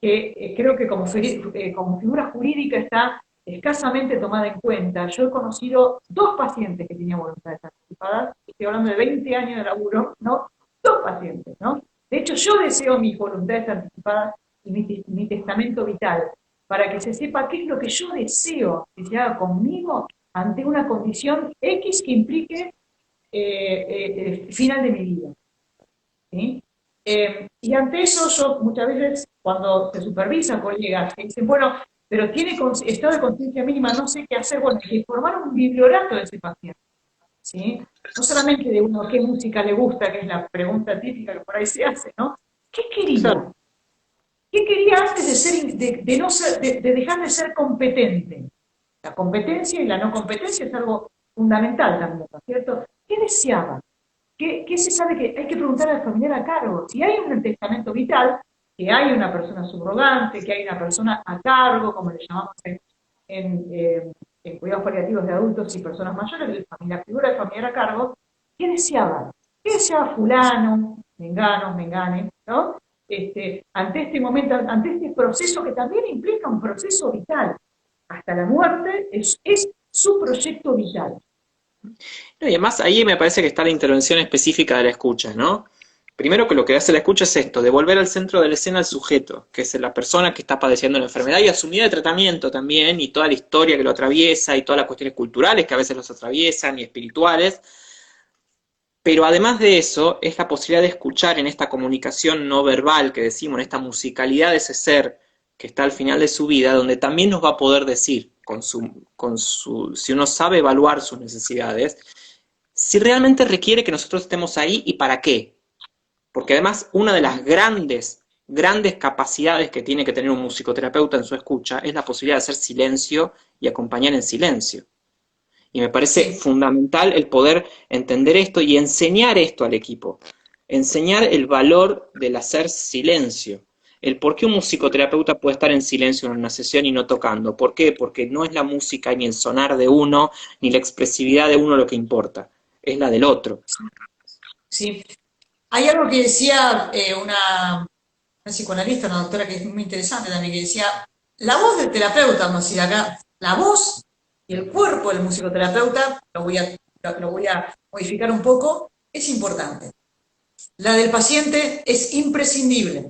que creo que como figura jurídica está escasamente tomada en cuenta. Yo he conocido dos pacientes que tenían voluntades anticipadas, estoy hablando de 20 años de laburo, ¿no? Dos pacientes, ¿no? De hecho, yo deseo mis voluntades anticipadas y mi testamento vital, para que se sepa qué es lo que yo deseo que se haga conmigo ante una condición X que implique el final de mi vida. ¿Sí? Y ante eso yo muchas veces cuando se supervisa colegas que dicen, bueno, pero tiene estado de conciencia mínima, no sé qué hacer, bueno, hay que formar un bibliorato de ese paciente, ¿sí? No solamente de uno qué música le gusta, que es la pregunta típica que por ahí se hace, ¿no? ¿Qué quería? Claro. ¿Qué quería antes de ser, de no ser, de dejar de ser competente? La competencia y la no competencia es algo fundamental también, ¿no es cierto? ¿Qué deseaba? ¿Qué se sabe que hay que preguntar al familiar a cargo? Si hay un testamento vital, que hay una persona subrogante, que hay una persona a cargo, como le llamamos en cuidados paliativos de adultos y personas mayores, la figura del familiar a cargo, ¿qué deseaba? ¿Qué deseaba fulano, mengano, mengane, ¿no? Ante este momento, ante este proceso que también implica un proceso vital, hasta la muerte es su proyecto vital. No, y además ahí me parece que está la intervención específica de la escucha, ¿no? Primero que lo que hace la escucha es esto, devolver al centro de la escena al sujeto, que es la persona que está padeciendo la enfermedad y asumida de tratamiento también, y toda la historia que lo atraviesa, y todas las cuestiones culturales que a veces los atraviesan, y espirituales. Pero además de eso, es la posibilidad de escuchar en esta comunicación no verbal que decimos, en esta musicalidad de ese ser que está al final de su vida, donde también nos va a poder decir, si uno sabe evaluar sus necesidades, si realmente requiere que nosotros estemos ahí y para qué. Porque además una de las grandes capacidades que tiene que tener un musicoterapeuta en su escucha es la posibilidad de hacer silencio y acompañar en silencio. Y me parece Sí. fundamental el poder entender esto y enseñar esto al equipo. Enseñar el valor del hacer silencio. El por qué un musicoterapeuta puede estar en silencio en una sesión y no tocando. ¿Por qué? Porque no es la música ni el sonar de uno, ni la expresividad de uno lo que importa. Es la del otro. Sí. Hay algo que decía una psicoanalista, una doctora que es muy interesante también, que decía, la voz del terapeuta, vamos a decir acá, la voz y el cuerpo del musicoterapeuta, lo voy a modificar un poco, es importante. La del paciente es imprescindible.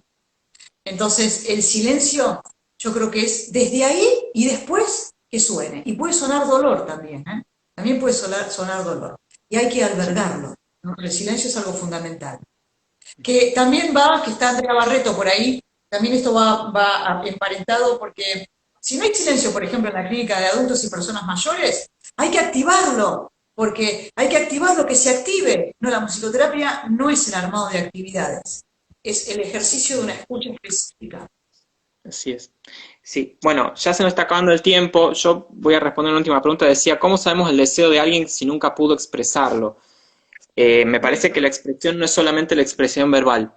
Entonces, el silencio yo creo que es desde ahí y después que suene. Y puede sonar dolor también, ¿eh? También puede sonar dolor. Y hay que albergarlo, ¿no? El silencio es algo fundamental. Que también que está Andrea Barreto por ahí, también esto va emparentado porque si no hay silencio, por ejemplo, en la clínica de adultos y personas mayores, hay que activarlo, porque hay que activarlo, que se active. No, la musicoterapia no es el armado de actividades, es el ejercicio de una escucha específica. Así es. Sí, bueno, ya se nos está acabando el tiempo. Yo voy a responder una última pregunta. Decía, ¿cómo sabemos el deseo de alguien si nunca pudo expresarlo? Me parece que la expresión no es solamente la expresión verbal.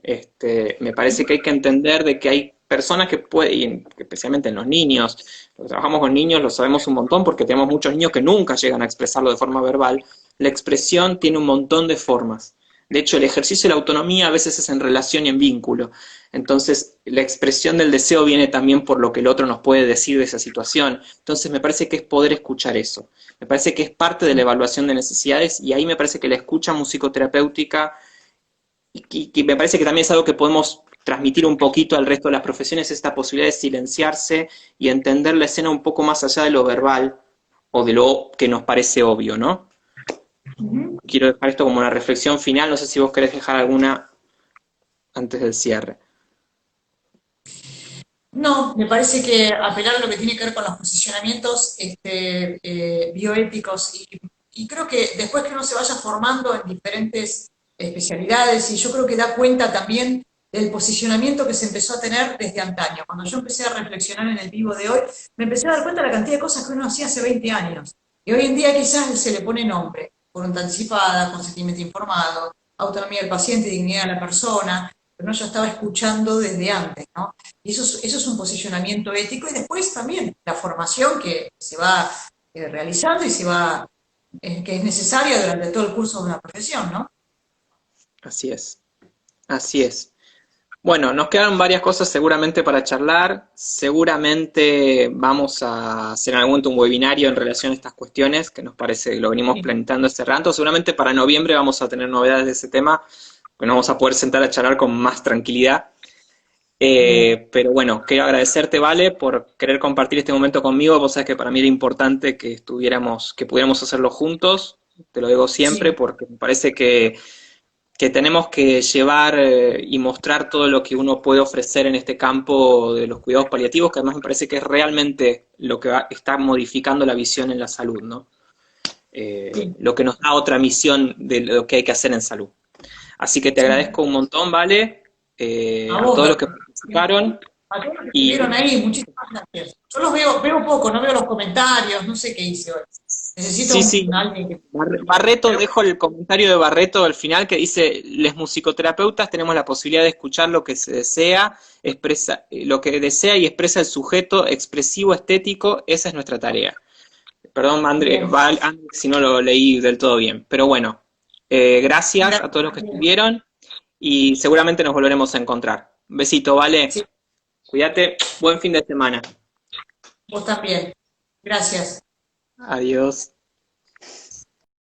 Me parece que hay que entender de que hay personas que pueden, especialmente en los niños, los que trabajamos con niños lo sabemos un montón porque tenemos muchos niños que nunca llegan a expresarlo de forma verbal. La expresión tiene un montón de formas. De hecho, el ejercicio de la autonomía a veces es en relación y en vínculo. Entonces, la expresión del deseo viene también por lo que el otro nos puede decir de esa situación. Entonces, me parece que es poder escuchar eso. Me parece que es parte de la evaluación de necesidades y ahí me parece que la escucha musicoterapéutica y me parece que también es algo que podemos transmitir un poquito al resto de las profesiones, esta posibilidad de silenciarse y entender la escena un poco más allá de lo verbal o de lo que nos parece obvio, ¿no? Ujú. Quiero dejar esto como una reflexión final, no sé si vos querés dejar alguna antes del cierre. No, me parece que apelar a lo que tiene que ver con los posicionamientos bioéticos y creo que después que uno se vaya formando en diferentes especialidades y yo creo que da cuenta también del posicionamiento que se empezó a tener desde antaño. Cuando yo empecé a reflexionar en el vivo de hoy, me empecé a dar cuenta de la cantidad de cosas que uno hacía hace 20 años. Y hoy en día quizás se le pone nombre, voluntad anticipada, consentimiento informado, autonomía del paciente, dignidad de la persona, pero no, yo estaba escuchando desde antes, ¿no? Y eso es un posicionamiento ético y después también la formación que se va realizando y que es necesaria durante todo el curso de una profesión, ¿no? Así es, así es. Bueno, nos quedan varias cosas seguramente para charlar. Seguramente vamos a hacer en algún momento un webinario en relación a estas cuestiones, que nos parece que lo venimos Sí, planteando hace rato. Seguramente para noviembre vamos a tener novedades de ese tema, que nos vamos a poder sentar a charlar con más tranquilidad. bien, Pero bueno, quiero agradecerte, Vale, por querer compartir este momento conmigo. Vos sabés que para mí era importante que estuviéramos, que pudiéramos hacerlo juntos. Te lo digo siempre sí, porque me parece que tenemos que llevar y mostrar todo lo que uno puede ofrecer en este campo de los cuidados paliativos, que además me parece que es realmente lo que está modificando la visión en la salud, ¿no? sí. Lo que nos da otra misión de lo que hay que hacer en salud. Así que te Sí. agradezco un montón, Vale, A a vos, todos los que Gabriel. participaron. A todos los que Y estuvieron ahí, muchísimas gracias. Yo los veo poco, no veo los comentarios, no sé qué hice hoy. Necesito sí, sí, alguien que... Barreto, Pero dejo el comentario de Barreto al final que dice, les musicoterapeutas tenemos la posibilidad de escuchar lo que se desea, expresa, lo que desea y expresa el sujeto expresivo estético, esa es nuestra tarea. Perdón, André, bien, André, si no lo leí del todo bien, pero bueno, gracias a gracias. todos los que estuvieron y seguramente nos volveremos a encontrar. Un besito, Sí, vale, cuídate, buen fin de semana. vos también. Gracias. Adiós.